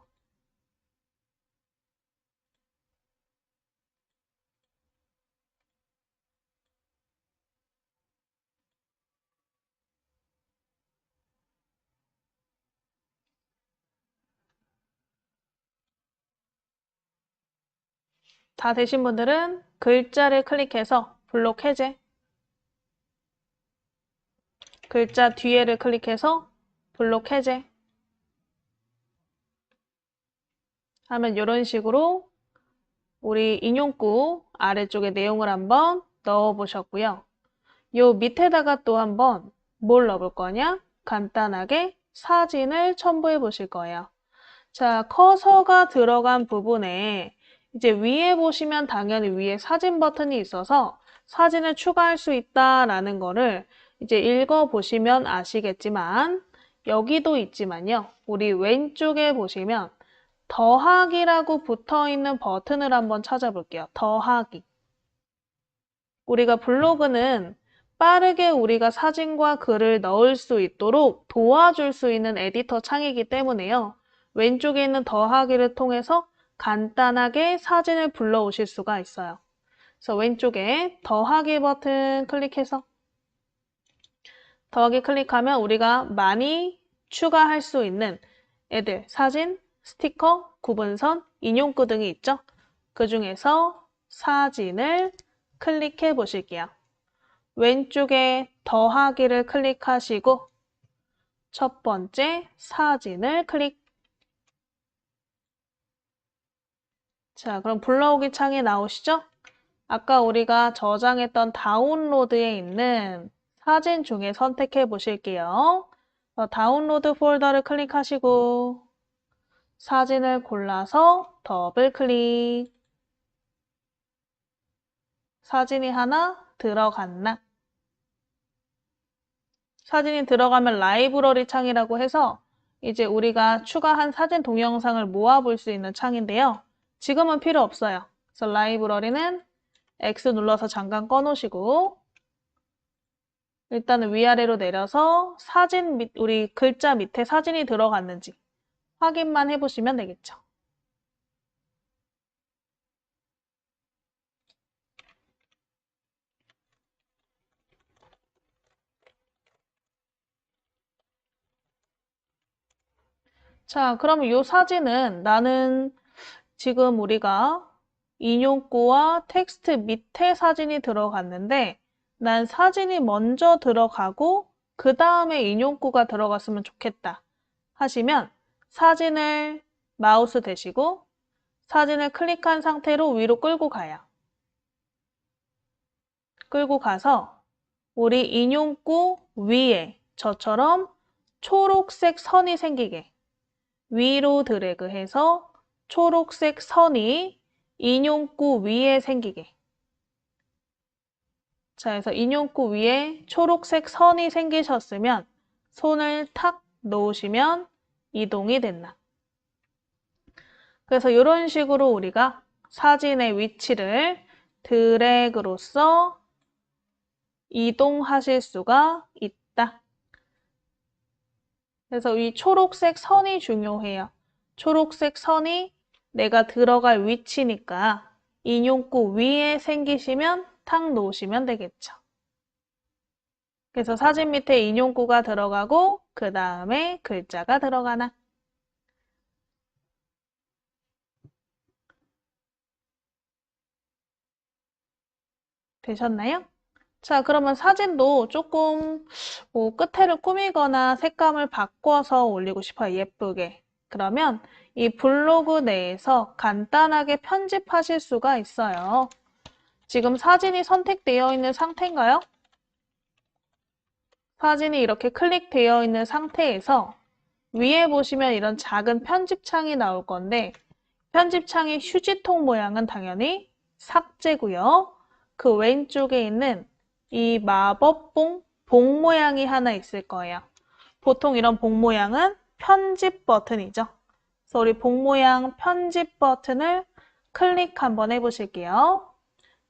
다 되신 분들은 글자를 클릭해서 블록 해제, 글자 뒤에를 클릭해서 블록 해제 하면 이런 식으로 우리 인용구 아래쪽에 내용을 한번 넣어 보셨고요. 요 밑에다가 또 한번 뭘 넣어볼 거냐? 간단하게 사진을 첨부해 보실 거예요. 자, 커서가 들어간 부분에 이제 위에 보시면 당연히 위에 사진 버튼이 있어서 사진을 추가할 수 있다라는 거를 이제 읽어보시면 아시겠지만 여기도 있지만요. 우리 왼쪽에 보시면 더하기라고 붙어있는 버튼을 한번 찾아볼게요. 더하기. 우리가 블로그는 빠르게 우리가 사진과 글을 넣을 수 있도록 도와줄 수 있는 에디터 창이기 때문에요. 왼쪽에 있는 더하기를 통해서 간단하게 사진을 불러오실 수가 있어요. 그래서 왼쪽에 더하기 버튼 클릭해서 더하기 클릭하면 우리가 많이 추가할 수 있는 애들, 사진, 스티커, 구분선, 인용구 등이 있죠. 그 중에서 사진을 클릭해 보실게요. 왼쪽에 더하기를 클릭하시고 첫 번째 사진을 클릭. 자, 그럼 불러오기 창이 나오시죠? 아까 우리가 저장했던 다운로드에 있는 사진 중에 선택해 보실게요. 다운로드 폴더를 클릭하시고 사진을 골라서 더블 클릭. 사진이 하나 들어갔나? 사진이 들어가면 라이브러리 창이라고 해서 이제 우리가 추가한 사진 동영상을 모아볼 수 있는 창인데요. 지금은 필요 없어요. 그래서 라이브러리는 X 눌러서 잠깐 꺼놓으시고 일단은 위아래로 내려서 사진 우리 글자 밑에 사진이 들어갔는지 확인만 해보시면 되겠죠. 자, 그러면 이 사진은 나는 지금 우리가 인용구와 텍스트 밑에 사진이 들어갔는데 난 사진이 먼저 들어가고 그 다음에 인용구가 들어갔으면 좋겠다 하시면 사진을 마우스 대시고 사진을 클릭한 상태로 위로 끌고 가요. 끌고 가서 우리 인용구 위에 저처럼 초록색 선이 생기게 위로 드래그해서 초록색 선이 인용구 위에 생기게. 자, 그래서 인용구 위에 초록색 선이 생기셨으면 손을 탁 놓으시면 이동이 된다. 그래서 이런 식으로 우리가 사진의 위치를 드래그로서 이동하실 수가 있다. 그래서 이 초록색 선이 중요해요. 초록색 선이 내가 들어갈 위치니까 인용구 위에 생기시면 탁 놓으시면 되겠죠. 그래서 사진 밑에 인용구가 들어가고 그 다음에 글자가 들어가나. 되셨나요? 자, 그러면 사진도 조금 끝에를 꾸미거나 색감을 바꿔서 올리고 싶어요. 예쁘게. 그러면 이 블로그 내에서 간단하게 편집하실 수가 있어요. 지금 사진이 선택되어 있는 상태인가요? 사진이 이렇게 클릭되어 있는 상태에서 위에 보시면 이런 작은 편집창이 나올 건데 편집창의 휴지통 모양은 당연히 삭제고요. 그 왼쪽에 있는 이 마법봉 봉 모양이 하나 있을 거예요. 보통 이런 봉 모양은 편집 버튼이죠. 그래서 우리 봉 모양 편집 버튼을 클릭 한번 해보실게요.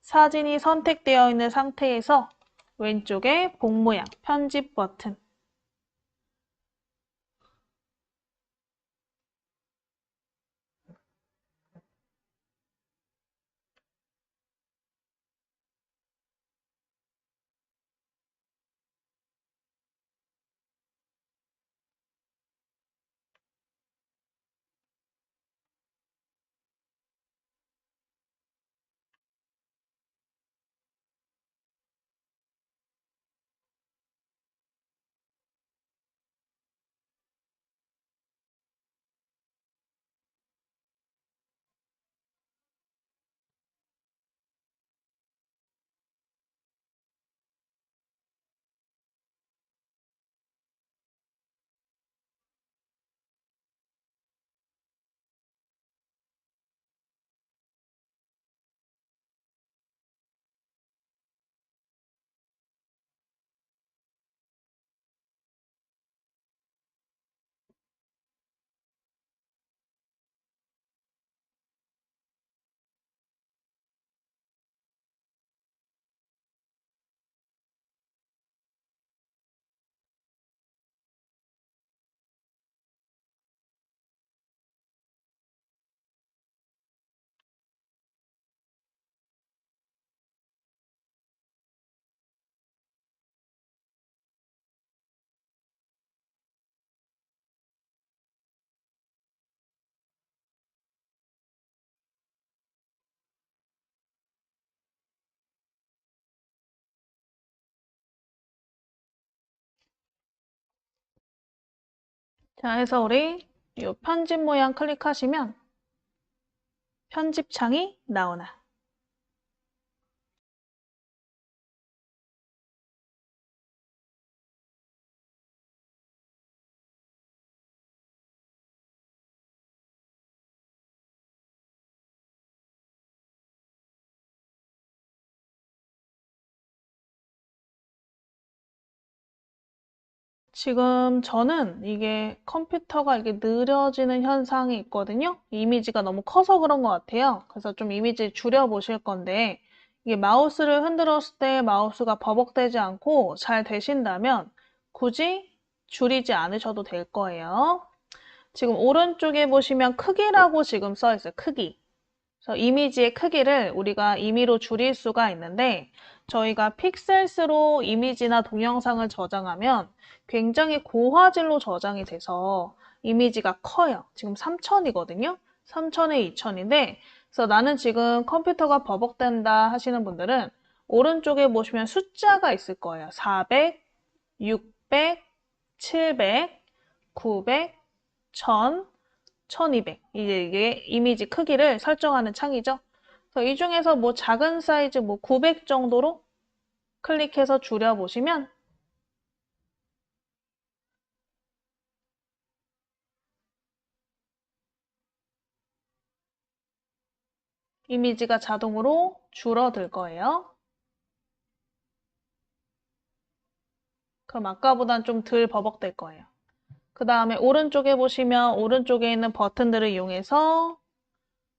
사진이 선택되어 있는 상태에서 왼쪽에 봉 모양 편집 버튼 자, 해서 우리 이 편집 모양 클릭하시면 편집 창이 나오나. 지금 저는 이게 컴퓨터가 이게 느려지는 현상이 있거든요. 이미지가 너무 커서 그런 것 같아요. 그래서 좀 이미지 줄여보실 건데, 이게 마우스를 흔들었을 때 마우스가 버벅대지 않고 잘 되신다면 굳이 줄이지 않으셔도 될 거예요. 지금 오른쪽에 보시면 크기라고 지금 써 있어요. 크기. 그래서 이미지의 크기를 우리가 임의로 줄일 수가 있는데 저희가 픽셀스로 이미지나 동영상을 저장하면 굉장히 고화질로 저장이 돼서 이미지가 커요. 지금 3000이거든요. 3000에 2000인데 그래서 나는 지금 컴퓨터가 버벅댄다 하시는 분들은 오른쪽에 보시면 숫자가 있을 거예요. 400, 600, 700, 900, 1000, 1200. 이게 이미지 크기를 설정하는 창이죠. 그래서 이 중에서 뭐 작은 사이즈 뭐 900 정도로 클릭해서 줄여보시면 이미지가 자동으로 줄어들 거예요. 그럼 아까보단 좀 덜 버벅될 거예요. 그 다음에 오른쪽에 보시면 오른쪽에 있는 버튼들을 이용해서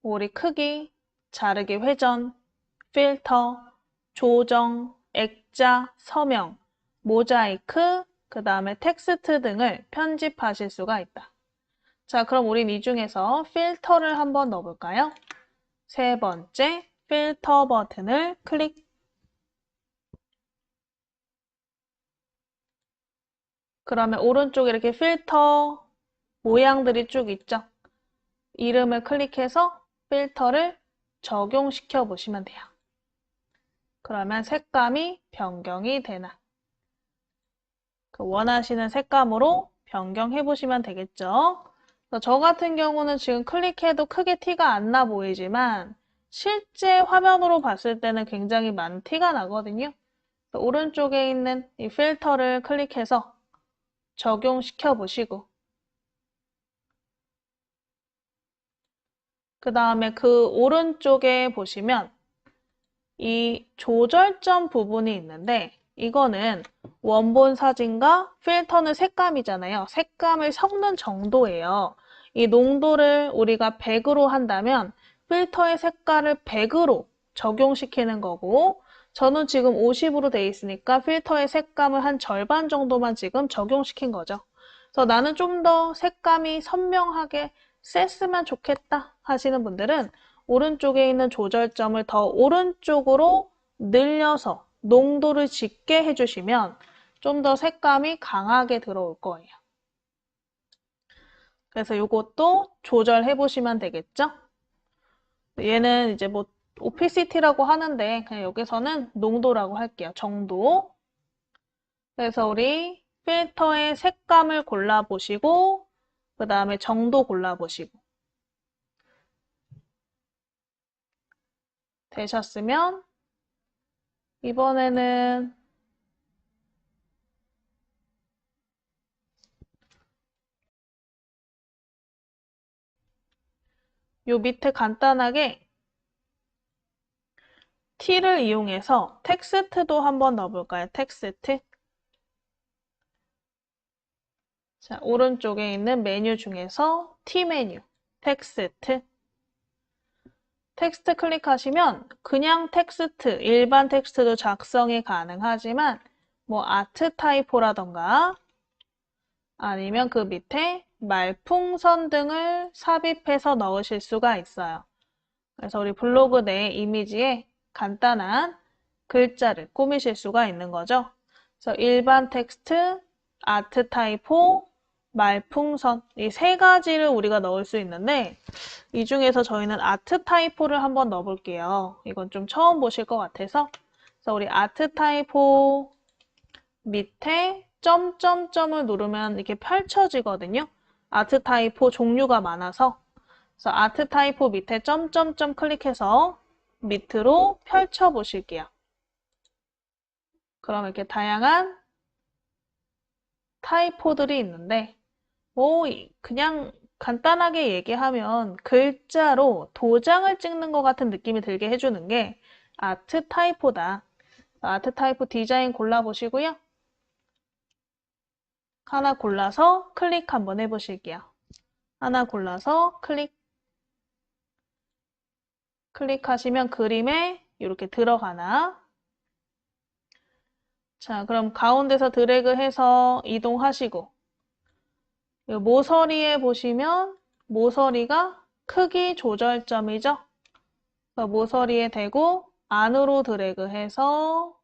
우리 크기, 자르기 회전, 필터, 조정, 액자, 서명, 모자이크, 그 다음에 텍스트 등을 편집하실 수가 있다. 자, 그럼 우린 이 중에서 필터를 한번 넣어볼까요? 세 번째, 필터 버튼을 클릭. 그러면 오른쪽에 이렇게 필터 모양들이 쭉 있죠? 이름을 클릭해서 필터를 적용시켜 보시면 돼요. 그러면 색감이 변경이 되나? 그 원하시는 색감으로 변경해 보시면 되겠죠? 저 같은 경우는 지금 클릭해도 크게 티가 안 나 보이지만 실제 화면으로 봤을 때는 굉장히 많은 티가 나거든요. 오른쪽에 있는 이 필터를 클릭해서 적용시켜 보시고 그 다음에 그 오른쪽에 보시면 이 조절점 부분이 있는데 이거는 원본 사진과 필터는 색감이잖아요. 색감을 섞는 정도예요. 이 농도를 우리가 100으로 한다면 필터의 색깔을 100으로 적용시키는 거고 저는 지금 50으로 돼 있으니까 필터의 색감을 한 절반 정도만 지금 적용시킨 거죠. 그래서 나는 좀 더 색감이 선명하게 셌으면 좋겠다 하시는 분들은 오른쪽에 있는 조절점을 더 오른쪽으로 늘려서 농도를 짙게 해주시면 좀 더 색감이 강하게 들어올 거예요. 그래서 이것도 조절해 보시면 되겠죠? 얘는 이제 뭐 오피시티라고 하는데 그냥 여기서는 농도라고 할게요. 정도. 그래서 우리 필터의 색감을 골라보시고 그 다음에 정도 골라보시고 되셨으면 이번에는 요 밑에 간단하게 T를 이용해서 텍스트도 한번 넣어볼까요? 텍스트. 자, 오른쪽에 있는 메뉴 중에서 T 메뉴, 텍스트. 텍스트 클릭하시면 그냥 텍스트, 일반 텍스트도 작성이 가능하지만 뭐 아트 타이포라던가 아니면 그 밑에 말풍선 등을 삽입해서 넣으실 수가 있어요. 그래서 우리 블로그 내 이미지에 간단한 글자를 꾸미실 수가 있는 거죠. 그래서 일반 텍스트, 아트 타이포, 말풍선 이 세 가지를 우리가 넣을 수 있는데 이 중에서 저희는 아트 타이포를 한번 넣어볼게요. 이건 좀 처음 보실 것 같아서 그래서 우리 아트 타이포 밑에 점점점을 누르면 이렇게 펼쳐지거든요. 아트 타입호 종류가 많아서 그래서 아트 타입호 밑에 점점점 클릭해서 밑으로 펼쳐 보실게요. 그럼 이렇게 다양한 타입호들이 있는데 그냥 간단하게 얘기하면 글자로 도장을 찍는 것 같은 느낌이 들게 해주는 게 아트 타입호다. 아트 타입호 디자인 골라보시고요. 하나 골라서 클릭 한번 해보실게요. 하나 골라서 클릭하시면 그림에 이렇게 들어가나. 자, 그럼 가운데서 드래그해서 이동하시고 이 모서리에 보시면 모서리가 크기 조절점이죠. 모서리에 대고 안으로 드래그해서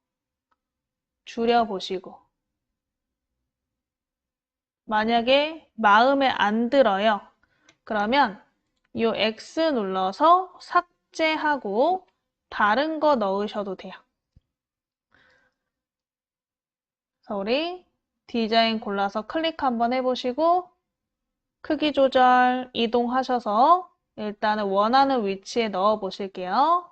줄여보시고 만약에 마음에 안 들어요. 그러면 이 X 눌러서 삭제하고 다른 거 넣으셔도 돼요. 그래서 우리 디자인 골라서 클릭 한번 해보시고 크기 조절 이동하셔서 일단은 원하는 위치에 넣어 보실게요.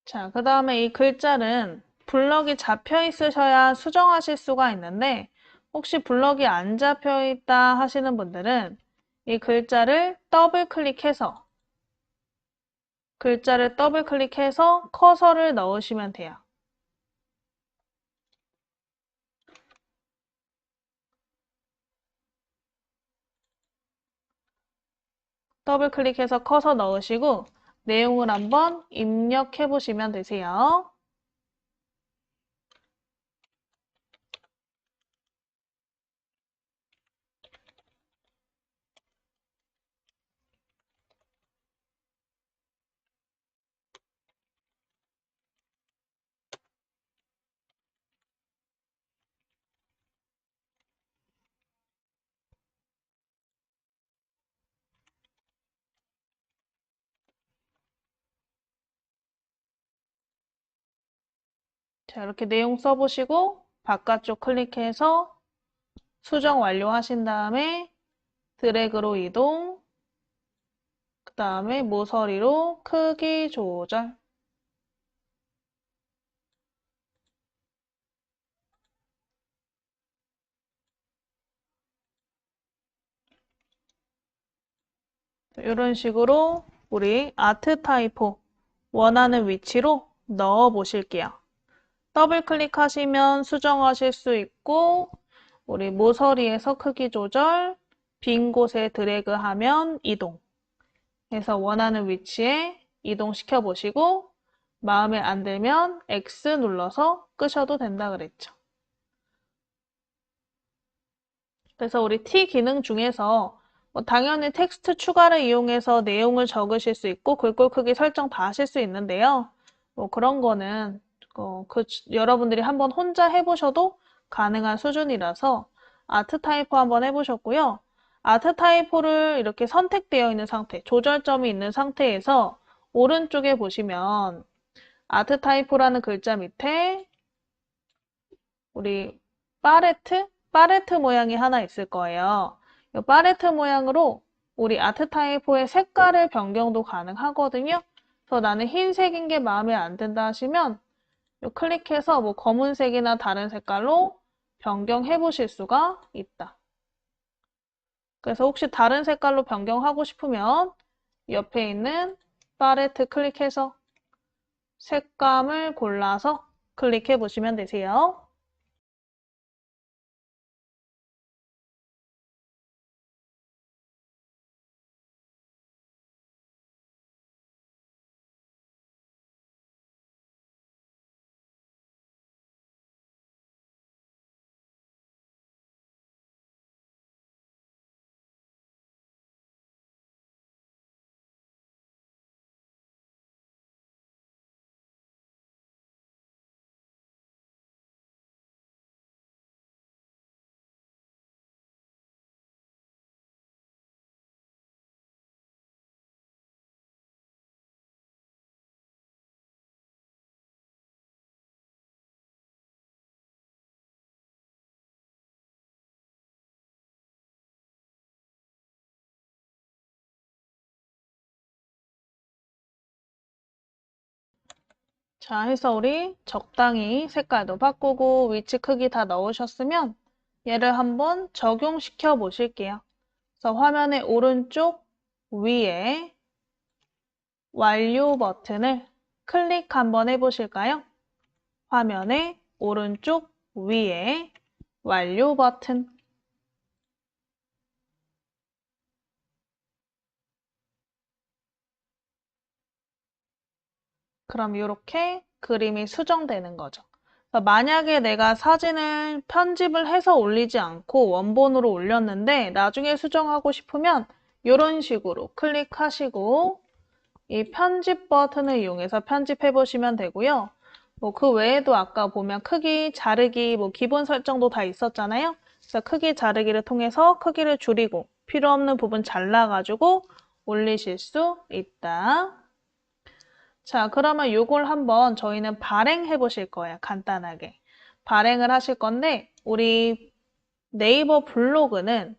자, 그 다음에 이 글자는 블럭이 잡혀 있으셔야 수정하실 수가 있는데 혹시 블럭이 안 잡혀 있다 하시는 분들은 이 글자를 더블 클릭해서 커서를 넣으시면 돼요. 더블 클릭해서 커서 넣으시고 내용을 한번 입력해 보시면 되세요. 자, 이렇게 내용 써보시고 바깥쪽 클릭해서 수정 완료하신 다음에 드래그로 이동, 그 다음에 모서리로 크기 조절. 이런 식으로 우리 아트 타입호 원하는 위치로 넣어 보실게요. 더블 클릭하시면 수정하실 수 있고 우리 모서리에서 크기 조절, 빈 곳에 드래그하면 이동 해서 원하는 위치에 이동시켜 보시고 마음에 안 들면 X 눌러서 끄셔도 된다 그랬죠. 그래서 우리 T 기능 중에서 당연히 텍스트 추가를 이용해서 내용을 적으실 수 있고 글꼴 크기 설정 다 하실 수 있는데요. 그런 거는 여러분들이 한번 혼자 해보셔도 가능한 수준이라서 아트 타입호 한번 해보셨고요. 아트 타입호를 이렇게 선택되어 있는 상태, 조절점이 있는 상태에서 오른쪽에 보시면 아트 타입호라는 글자 밑에 우리 파레트 모양이 하나 있을 거예요. 이 파레트 모양으로 우리 아트 타입호의 색깔의 변경도 가능하거든요. 그래서 나는 흰색인 게 마음에 안 든다 하시면 클릭해서 뭐 검은색이나 다른 색깔로 변경해 보실 수가 있다. 그래서 혹시 다른 색깔로 변경하고 싶으면 옆에 있는 팔레트 클릭해서 색감을 골라서 클릭해 보시면 되세요. 자, 해서 우리 적당히 색깔도 바꾸고 위치 크기 다 넣으셨으면 얘를 한번 적용시켜 보실게요. 그래서 화면의 오른쪽 위에 완료 버튼을 클릭 한번 해보실까요? 화면의 오른쪽 위에 완료 버튼. 그럼 이렇게 그림이 수정되는 거죠. 만약에 내가 사진을 편집을 해서 올리지 않고 원본으로 올렸는데 나중에 수정하고 싶으면 이런 식으로 클릭하시고 이 편집 버튼을 이용해서 편집해 보시면 되고요. 뭐 그 외에도 아까 보면 크기, 자르기, 뭐 기본 설정도 다 있었잖아요. 그래서 크기 자르기를 통해서 크기를 줄이고 필요 없는 부분 잘라가지고 올리실 수 있다. 자, 그러면 이걸 한번 저희는 발행해 보실 거예요. 간단하게. 발행을 하실 건데 우리 네이버 블로그는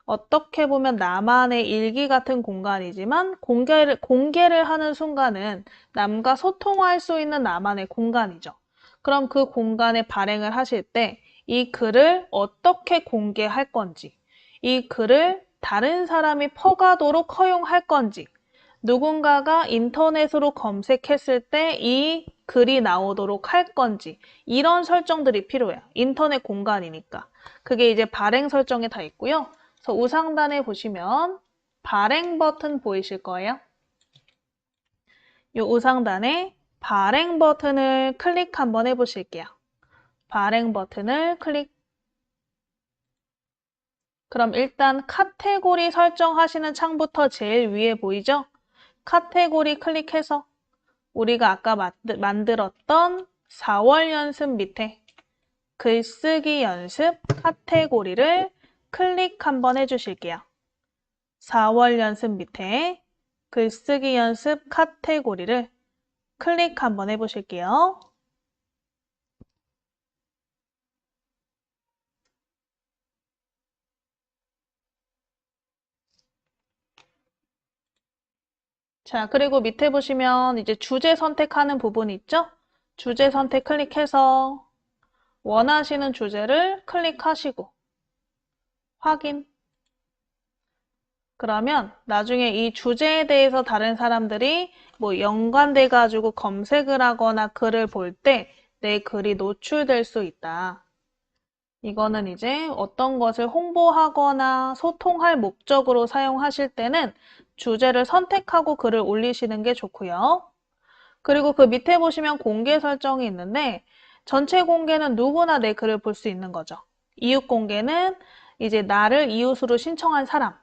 어떻게 보면 나만의 일기 같은 공간이지만 공개를 하는 순간은 남과 소통할 수 있는 나만의 공간이죠. 그럼 그 공간에 발행을 하실 때 이 글을 어떻게 공개할 건지, 이 글을 다른 사람이 퍼가도록 허용할 건지, 누군가가 인터넷으로 검색했을 때 이 글이 나오도록 할 건지 이런 설정들이 필요해요. 인터넷 공간이니까. 그게 이제 발행 설정에 다 있고요. 그래서 우상단에 보시면 발행 버튼 보이실 거예요. 이 우상단에 발행 버튼을 클릭 한번 해보실게요. 발행 버튼을 클릭. 그럼 일단 카테고리 설정하시는 창부터 제일 위에 보이죠? 카테고리 클릭해서 우리가 아까 만들었던 4월 연습 밑에 글쓰기 연습 카테고리를 클릭 한번 해주실게요. 4월 연습 밑에 글쓰기 연습 카테고리를 클릭 한번 해보실게요. 자, 그리고 밑에 보시면 이제 주제 선택하는 부분 있죠? 주제 선택 클릭해서 원하시는 주제를 클릭하시고 확인. 그러면 나중에 이 주제에 대해서 다른 사람들이 뭐 연관돼 가지고 검색을 하거나 글을 볼 때 내 글이 노출될 수 있다. 이거는 이제 어떤 것을 홍보하거나 소통할 목적으로 사용하실 때는 주제를 선택하고 글을 올리시는 게 좋고요. 그리고 그 밑에 보시면 공개 설정이 있는데 전체 공개는 누구나 내 글을 볼 수 있는 거죠. 이웃 공개는 이제 나를 이웃으로 신청한 사람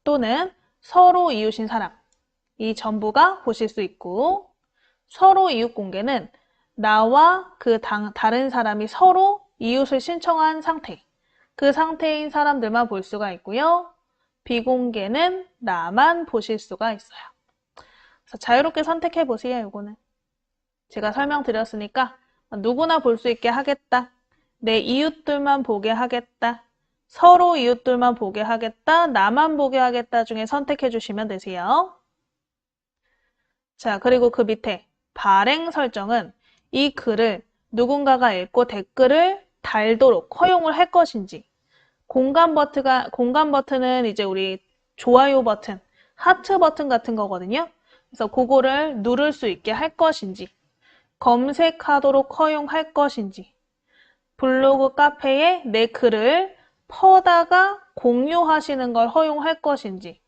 또는 서로 이웃인 사람 이 전부가 보실 수 있고 서로 이웃 공개는 나와 그 다른 사람이 서로 이웃을 신청한 상태 그 상태인 사람들만 볼 수가 있고요. 비공개는 나만 보실 수가 있어요. 그래서 자유롭게 선택해 보세요. 이거는 제가 설명드렸으니까 누구나 볼 수 있게 하겠다. 내 이웃들만 보게 하겠다. 서로 이웃들만 보게 하겠다. 나만 보게 하겠다 중에 선택해 주시면 되세요. 자, 그리고 그 밑에 발행 설정은 이 글을 누군가가 읽고 댓글을 달도록 허용을 할 것인지 공간 버튼은 이제 우리 좋아요 버튼, 하트 버튼 같은 거거든요. 그래서 그거를 누를 수 있게 할 것인지 검색하도록 허용할 것인지 블로그 카페에 내 글을 퍼다가 공유하시는 걸 허용할 것인지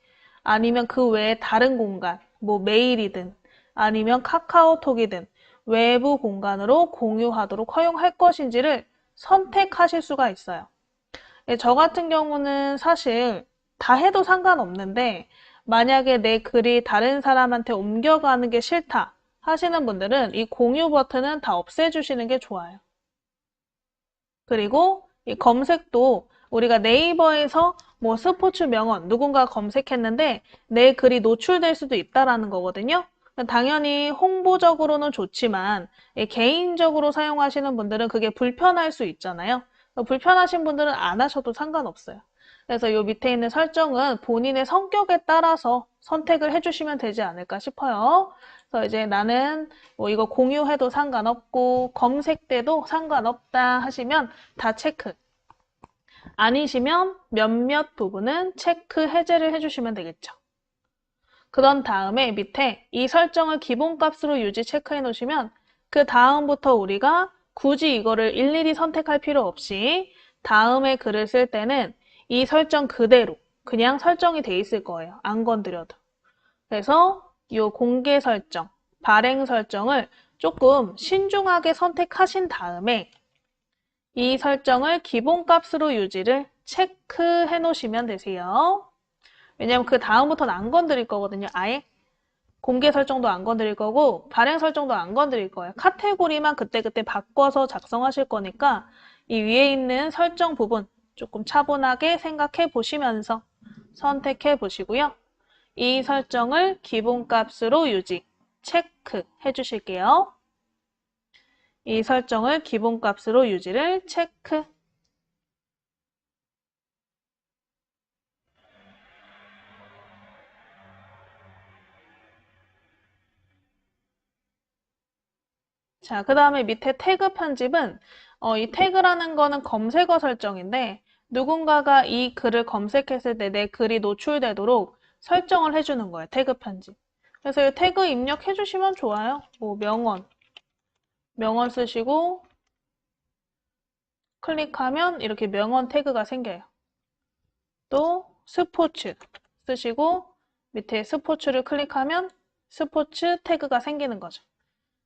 아니면 그 외에 다른 공간, 뭐 메일이든 아니면 카카오톡이든 외부 공간으로 공유하도록 허용할 것인지를 선택하실 수가 있어요. 저 같은 경우는 사실 다 해도 상관없는데 만약에 내 글이 다른 사람한테 옮겨가는 게 싫다 하시는 분들은 이 공유 버튼은 다 없애주시는 게 좋아요. 그리고 이 검색도 우리가 네이버에서 뭐 스포츠 명언 누군가 검색했는데 내 글이 노출될 수도 있다라는 거거든요. 당연히 홍보적으로는 좋지만 개인적으로 사용하시는 분들은 그게 불편할 수 있잖아요. 불편하신 분들은 안 하셔도 상관없어요. 그래서 이 밑에 있는 설정은 본인의 성격에 따라서 선택을 해주시면 되지 않을까 싶어요. 그래서 이제 나는 뭐 이거 공유해도 상관없고 검색돼도 상관없다 하시면 다 체크. 아니시면 몇몇 부분은 체크 해제를 해주시면 되겠죠. 그런 다음에 밑에 이 설정을 기본값으로 유지 체크해 놓으시면 그 다음부터 우리가 굳이 이거를 일일이 선택할 필요 없이 다음에 글을 쓸 때는 이 설정 그대로 그냥 설정이 돼 있을 거예요. 안 건드려도. 그래서 이 공개 설정, 발행 설정을 조금 신중하게 선택하신 다음에 이 설정을 기본값으로 유지를 체크해 놓으시면 되세요. 왜냐면 그 다음부터는 안 건드릴 거거든요. 아예 공개 설정도 안 건드릴 거고 발행 설정도 안 건드릴 거예요. 카테고리만 그때그때 바꿔서 작성하실 거니까 이 위에 있는 설정 부분 조금 차분하게 생각해 보시면서 선택해 보시고요. 이 설정을 기본값으로 유지, 체크해 주실게요. 이 설정을 기본값으로 유지를 체크. 자, 그 다음에 밑에 태그 편집은 이 태그라는 거는 검색어 설정인데 누군가가 이 글을 검색했을 때 내 글이 노출되도록 설정을 해주는 거예요. 태그 편집. 그래서 이 태그 입력해 주시면 좋아요. 뭐 명언 쓰시고 클릭하면 이렇게 명언 태그가 생겨요. 또 스포츠 쓰시고 밑에 스포츠를 클릭하면 스포츠 태그가 생기는 거죠.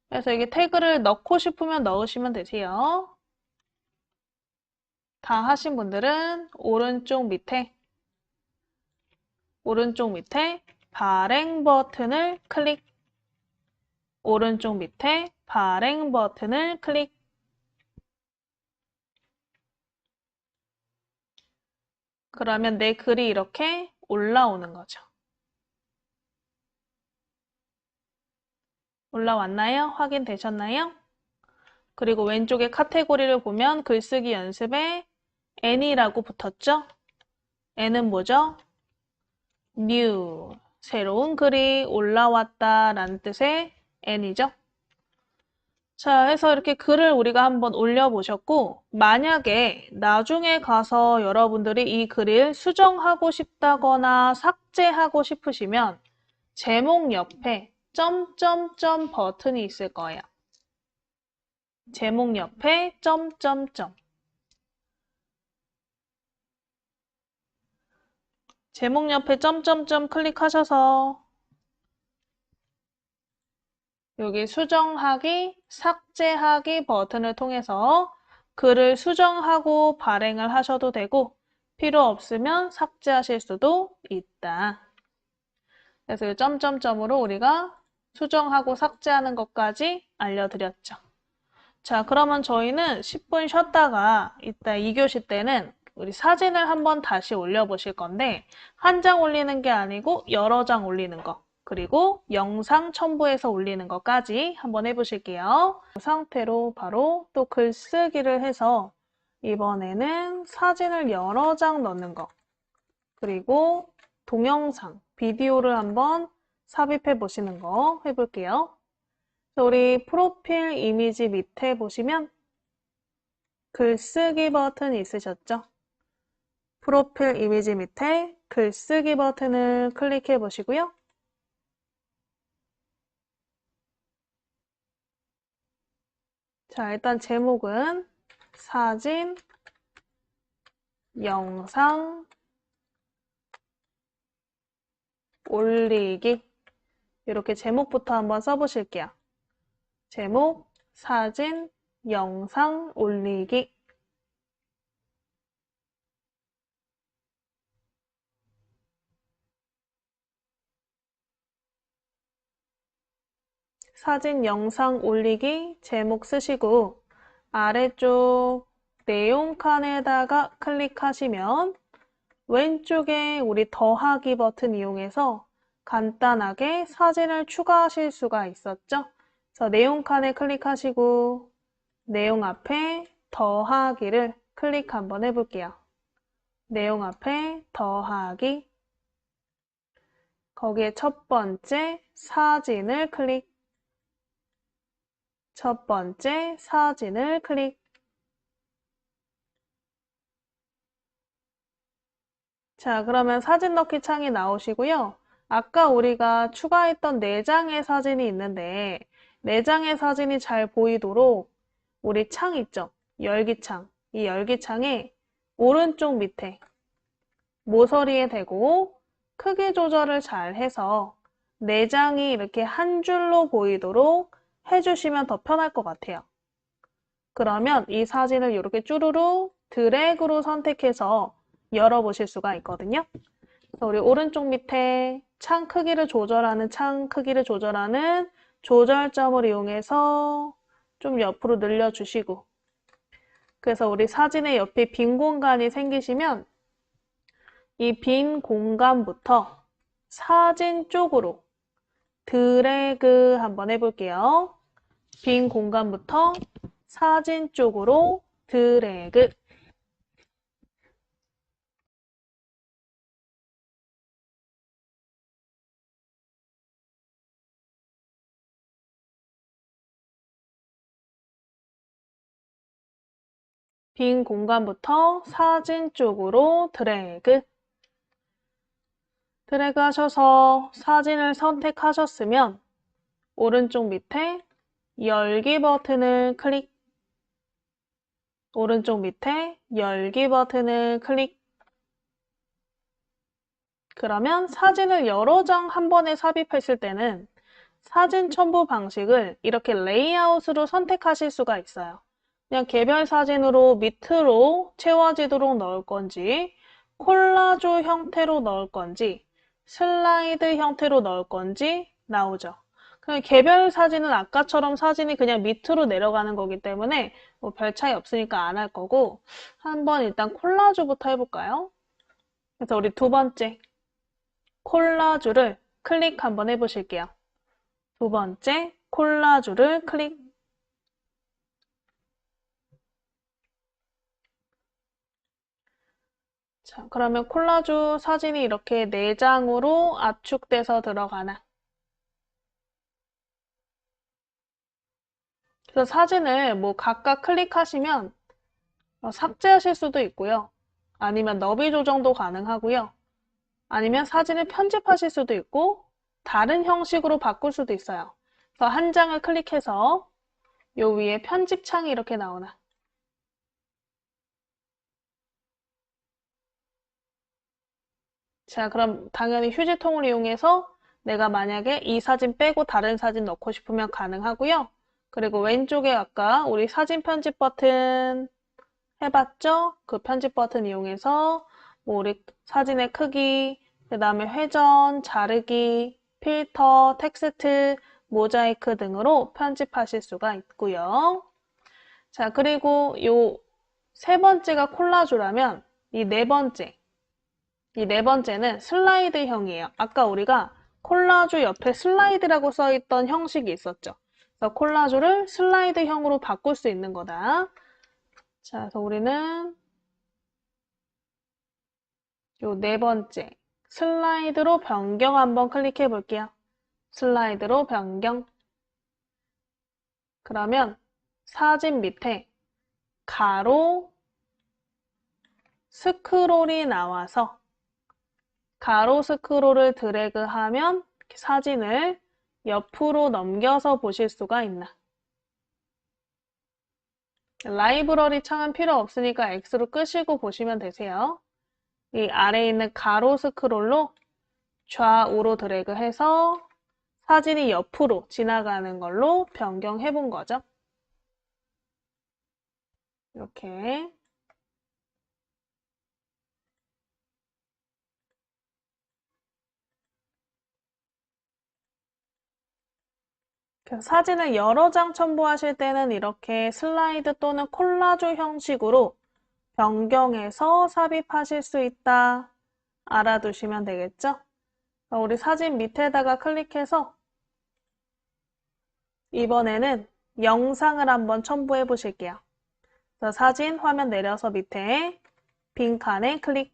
그래서 이게 태그를 넣고 싶으면 넣으시면 되세요. 다 하신 분들은 오른쪽 밑에 발행 버튼을 클릭, 오른쪽 밑에 발행 버튼을 클릭. 그러면 내 글이 이렇게 올라오는 거죠. 올라왔나요? 확인되셨나요? 그리고 왼쪽에 카테고리를 보면 글쓰기 연습에 N이라고 붙었죠? N은 뭐죠? New, 새로운 글이 올라왔다 라는 뜻의 N이죠. 자, 해서 이렇게 글을 우리가 한번 올려보셨고, 만약에 나중에 가서 여러분들이 이 글을 수정하고 싶다거나 삭제하고 싶으시면 제목 옆에 점점점 버튼이 있을 거예요. 제목 옆에 점점점. 제목 옆에 점점점 클릭하셔서 여기 수정하기, 삭제하기 버튼을 통해서 글을 수정하고 발행을 하셔도 되고 필요 없으면 삭제하실 수도 있다. 그래서 이 점점점으로 우리가 수정하고 삭제하는 것까지 알려드렸죠. 자, 그러면 저희는 10분 쉬었다가 이따 2교시 때는 우리 사진을 한번 다시 올려보실 건데 한 장 올리는 게 아니고 여러 장 올리는 거 그리고 영상 첨부해서 올리는 것까지 한번 해보실게요. 이 상태로 바로 또 글쓰기를 해서 이번에는 사진을 여러 장 넣는 거 그리고 동영상, 비디오를 한번 삽입해 보시는 거 해볼게요. 우리 프로필 이미지 밑에 보시면 글쓰기 버튼 있으셨죠? 프로필 이미지 밑에 글쓰기 버튼을 클릭해 보시고요. 자, 일단 제목은 사진, 영상, 올리기 이렇게 제목부터 한번 써보실게요. 제목, 사진, 영상, 올리기 사진, 영상 올리기 제목 쓰시고 아래쪽 내용 칸에다가 클릭하시면 왼쪽에 우리 더하기 버튼 이용해서 간단하게 사진을 추가하실 수가 있었죠. 그래서 내용 칸에 클릭하시고 내용 앞에 더하기를 클릭 한번 해볼게요. 내용 앞에 더하기 거기에 첫 번째 사진을 클릭 첫 번째 사진을 클릭. 자, 그러면 사진 넣기 창이 나오시고요. 아까 우리가 추가했던 4장의 사진이 있는데 4장의 사진이 잘 보이도록 우리 창 있죠? 열기창. 이 열기창에 오른쪽 밑에 모서리에 대고 크기 조절을 잘 해서 4장이 이렇게 한 줄로 보이도록 해주시면 더 편할 것 같아요. 그러면 이 사진을 이렇게 쭈루루 드래그로 선택해서 열어보실 수가 있거든요. 그래서 우리 오른쪽 밑에 창 크기를 조절하는 조절점을 이용해서 좀 옆으로 늘려주시고, 그래서 우리 사진의 옆에 빈 공간이 생기시면 이 빈 공간부터 사진 쪽으로 드래그 한번 해볼게요. 빈 공간부터 사진 쪽으로 드래그. 빈 공간부터 사진 쪽으로 드래그. 드래그 하셔서 사진을 선택하셨으면 오른쪽 밑에 열기 버튼을 클릭. 오른쪽 밑에 열기 버튼을 클릭. 그러면 사진을 여러 장 한 번에 삽입했을 때는 사진 첨부 방식을 이렇게 레이아웃으로 선택하실 수가 있어요. 그냥 개별 사진으로 밑으로 채워지도록 넣을 건지, 콜라주 형태로 넣을 건지, 슬라이드 형태로 넣을 건지 나오죠. 그냥 개별 사진은 아까처럼 사진이 그냥 밑으로 내려가는 거기 때문에 뭐 별 차이 없으니까 안 할 거고, 한번 일단 콜라주부터 해볼까요? 그래서 우리 두 번째 콜라주를 클릭 한번 해보실게요. 두 번째 콜라주를 클릭. 자, 그러면 콜라주 사진이 이렇게 4장으로 압축돼서 들어가나. 그래서 사진을 뭐 각각 클릭하시면 삭제하실 수도 있고요. 아니면 너비 조정도 가능하고요. 아니면 사진을 편집하실 수도 있고 다른 형식으로 바꿀 수도 있어요. 그래서 한 장을 클릭해서 요 위에 편집 창이 이렇게 나오나. 자, 그럼 당연히 휴지통을 이용해서 내가 만약에 이 사진 빼고 다른 사진 넣고 싶으면 가능하고요. 그리고 왼쪽에 아까 우리 사진 편집 버튼 해봤죠? 그 편집 버튼 이용해서 뭐 우리 사진의 크기, 그 다음에 회전, 자르기, 필터, 텍스트, 모자이크 등으로 편집하실 수가 있고요. 자, 그리고 요 세 번째가 콜라주라면 이 네 번째는 슬라이드형이에요. 아까 우리가 콜라주 옆에 슬라이드라고 써있던 형식이 있었죠. 그래서 콜라주를 슬라이드형으로 바꿀 수 있는 거다. 자, 그래서 우리는 요 네 번째 슬라이드로 변경 한번 클릭해 볼게요. 슬라이드로 변경. 그러면 사진 밑에 가로 스크롤이 나와서 가로 스크롤을 드래그하면 사진을 옆으로 넘겨서 보실 수가 있나. 라이브러리 창은 필요 없으니까 X로 끄시고 보시면 되세요. 이 아래에 있는 가로 스크롤로 좌우로 드래그해서 사진이 옆으로 지나가는 걸로 변경해 본 거죠. 이렇게. 그래서 사진을 여러 장 첨부하실 때는 이렇게 슬라이드 또는 콜라주 형식으로 변경해서 삽입하실 수 있다. 알아두시면 되겠죠? 우리 사진 밑에다가 클릭해서 이번에는 영상을 한번 첨부해 보실게요. 사진 화면 내려서 밑에 빈칸에 클릭.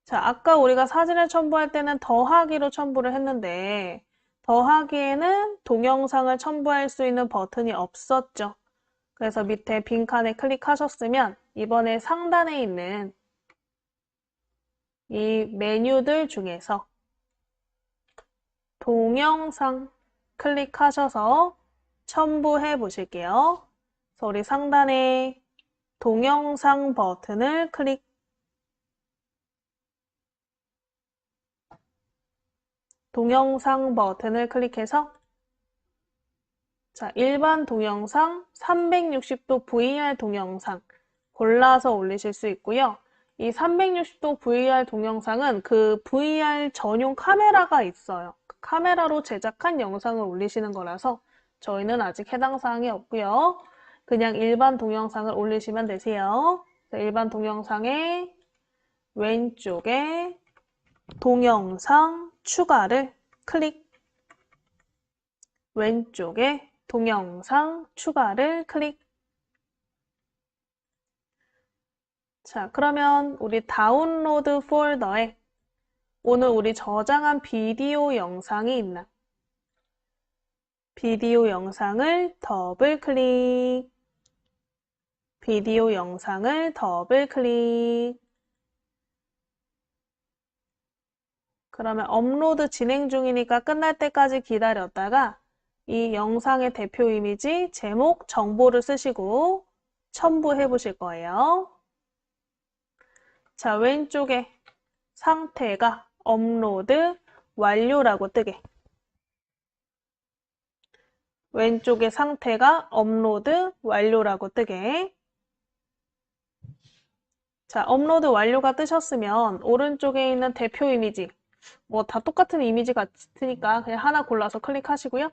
자, 아까 우리가 사진을 첨부할 때는 더하기로 첨부를 했는데 더하기에는 동영상을 첨부할 수 있는 버튼이 없었죠. 그래서 밑에 빈칸에 클릭하셨으면 이번에 상단에 있는 이 메뉴들 중에서 동영상 클릭하셔서 첨부해 보실게요. 그래서 우리 상단에 동영상 버튼을 동영상 버튼을 클릭해서 자, 일반 동영상 360도 VR 동영상 골라서 올리실 수 있고요. 이 360도 VR 동영상은 그 VR 전용 카메라가 있어요. 그 카메라로 제작한 영상을 올리시는 거라서 저희는 아직 해당 사항이 없고요. 그냥 일반 동영상을 올리시면 되세요. 일반 동영상의 왼쪽에 동영상 추가를 클릭. 왼쪽에 동영상 추가를 클릭. 자, 그러면 우리 다운로드 폴더에 오늘 우리 저장한 비디오 영상이 있나? 비디오 영상을 더블 클릭. 비디오 영상을 더블 클릭. 그러면 업로드 진행 중이니까 끝날 때까지 기다렸다가 이 영상의 대표 이미지, 제목, 정보를 쓰시고 첨부해 보실 거예요. 자, 왼쪽에 상태가 업로드 완료라고 뜨게. 왼쪽에 상태가 업로드 완료라고 뜨게. 자, 업로드 완료가 뜨셨으면 오른쪽에 있는 대표 이미지, 뭐 다 똑같은 이미지 같으니까 그냥 하나 골라서 클릭하시고요.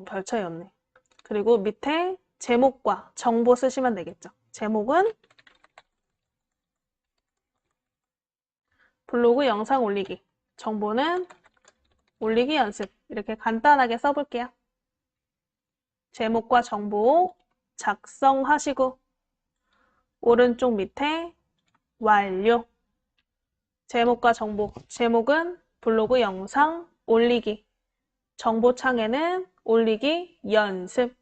별 차이 없네. 그리고 밑에 제목과 정보 쓰시면 되겠죠. 제목은 블로그 영상 올리기, 정보는 올리기 연습. 이렇게 간단하게 써볼게요. 제목과 정보 작성하시고 오른쪽 밑에 완료. 제목과 정보, 제목은 블로그 영상 올리기, 정보창에는 올리기 연습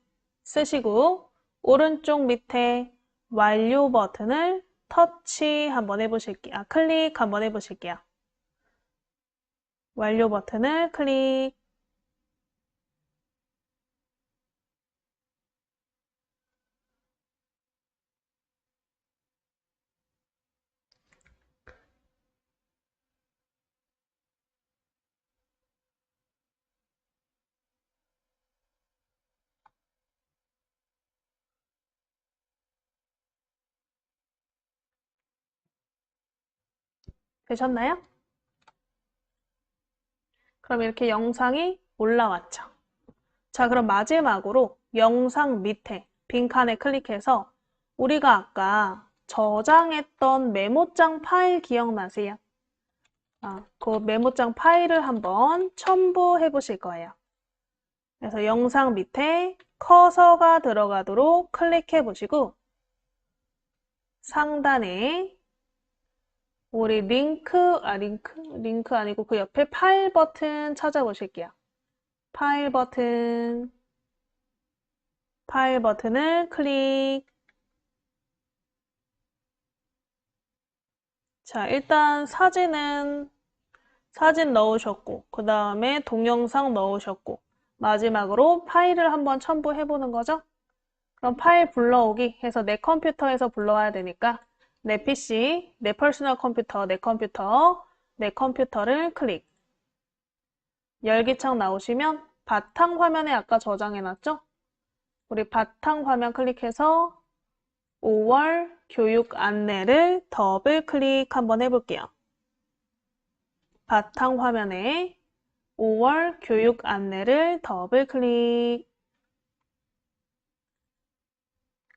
쓰시고 오른쪽 밑에 완료 버튼을 터치 한번 해보실게요. 클릭 한번 해보실게요. 완료 버튼을 클릭. 되셨나요? 그럼 이렇게 영상이 올라왔죠. 자, 그럼 마지막으로 영상 밑에 빈칸에 클릭해서 우리가 아까 저장했던 메모장 파일 기억나세요? 그 메모장 파일을 한번 첨부해 보실 거예요. 그래서 영상 밑에 커서가 들어가도록 클릭해 보시고 상단에 우리 링크 아니고 그 옆에 파일 버튼 찾아보실게요. 파일 버튼을 클릭. 자, 일단 사진 넣으셨고, 그 다음에 동영상 넣으셨고, 마지막으로 파일을 한번 첨부해 보는 거죠. 그럼 파일 불러오기 해서 내 컴퓨터에서 불러와야 되니까 내 PC, 내 퍼스널 컴퓨터, 내 컴퓨터를 클릭. 열기창 나오시면 바탕 화면에 아까 저장해놨죠? 우리 바탕 화면 클릭해서 5월 교육 안내를 더블 클릭 한번 해볼게요. 바탕 화면에 5월 교육 안내를 더블 클릭.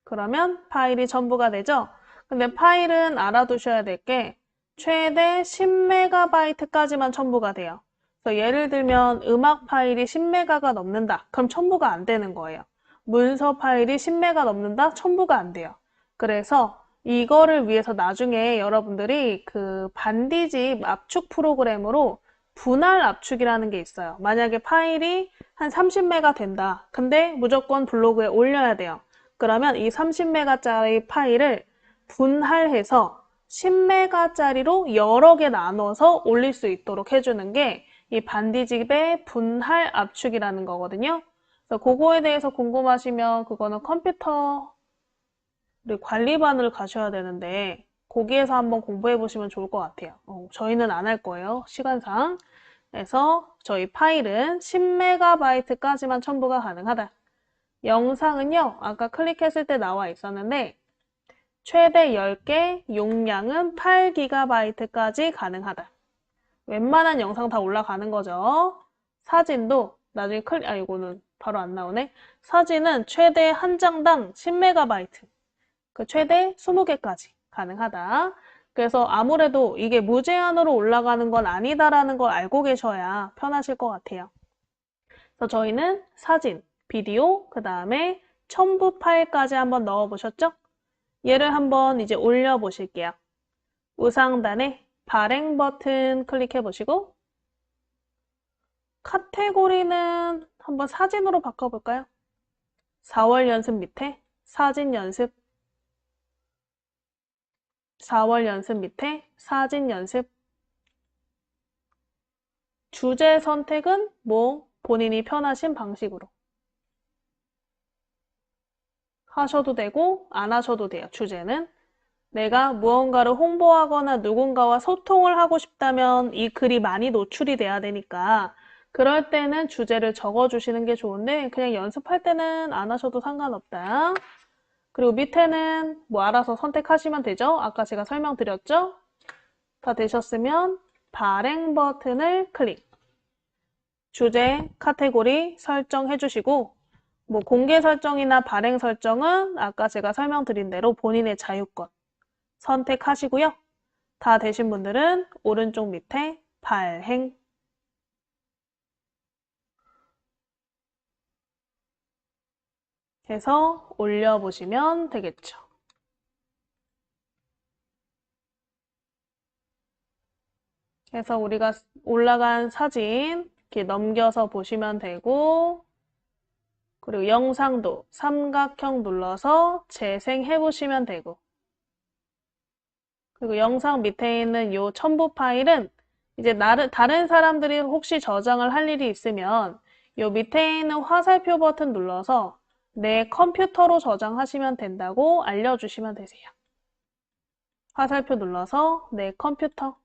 그러면 파일이 첨부가 되죠? 근데 파일은 알아두셔야 될 게 최대 10MB까지만 첨부가 돼요. 그래서 예를 들면 음악 파일이 10MB가 넘는다. 그럼 첨부가 안 되는 거예요. 문서 파일이 10MB 넘는다? 첨부가 안 돼요. 그래서 이거를 위해서 나중에 여러분들이 그 반디집 압축 프로그램으로 분할 압축이라는 게 있어요. 만약에 파일이 한 30메가 된다. 근데 무조건 블로그에 올려야 돼요. 그러면 이 30메가짜리 파일을 분할해서 10메가짜리로 여러 개 나눠서 올릴 수 있도록 해주는 게 이 반디집의 분할 압축이라는 거거든요. 그래서 그거에 대해서 궁금하시면 그거는 컴퓨터 관리반을 가셔야 되는데 거기에서 한번 공부해 보시면 좋을 것 같아요. 저희는 안 할 거예요. 시간상. 그래서 저희 파일은 10메가바이트까지만 첨부가 가능하다. 영상은요, 아까 클릭했을 때 나와 있었는데 최대 10개, 용량은 8기가바이트까지 가능하다. 웬만한 영상 다 올라가는 거죠. 사진도 나중에 이거는 바로 안 나오네. 사진은 최대 한 장당 10메가바이트. 그 최대 20개까지 가능하다. 그래서 아무래도 이게 무제한으로 올라가는 건 아니다라는 걸 알고 계셔야 편하실 것 같아요. 그래서 저희는 사진, 비디오, 그 다음에 첨부 파일까지 한번 넣어보셨죠? 얘를 한번 이제 올려보실게요. 우상단에 발행 버튼 클릭해 보시고 카테고리는 한번 사진으로 바꿔볼까요? 4월 연습 밑에 사진 연습 4월 연습 밑에 사진 연습 주제 선택은 뭐 본인이 편하신 방식으로 하셔도 되고 안 하셔도 돼요. 주제는 내가 무언가를 홍보하거나 누군가와 소통을 하고 싶다면 이 글이 많이 노출이 돼야 되니까 그럴 때는 주제를 적어주시는 게 좋은데 그냥 연습할 때는 안 하셔도 상관없다. 그리고 밑에는 뭐 알아서 선택하시면 되죠. 아까 제가 설명드렸죠. 다 되셨으면 발행 버튼을 클릭. 주제, 카테고리 설정해 주시고 뭐 공개 설정이나 발행 설정은 아까 제가 설명드린 대로 본인의 자유권 선택하시고요. 다 되신 분들은 오른쪽 밑에 발행 해서 올려보시면 되겠죠. 그래서 우리가 올라간 사진 이렇게 넘겨서 보시면 되고 그리고 영상도 삼각형 눌러서 재생해 보시면 되고 그리고 영상 밑에 있는 이 첨부 파일은 이제 다른 사람들이 혹시 저장을 할 일이 있으면 이 밑에 있는 화살표 버튼 눌러서 내 컴퓨터로 저장하시면 된다고 알려주시면 되세요. 화살표 눌러서 내 컴퓨터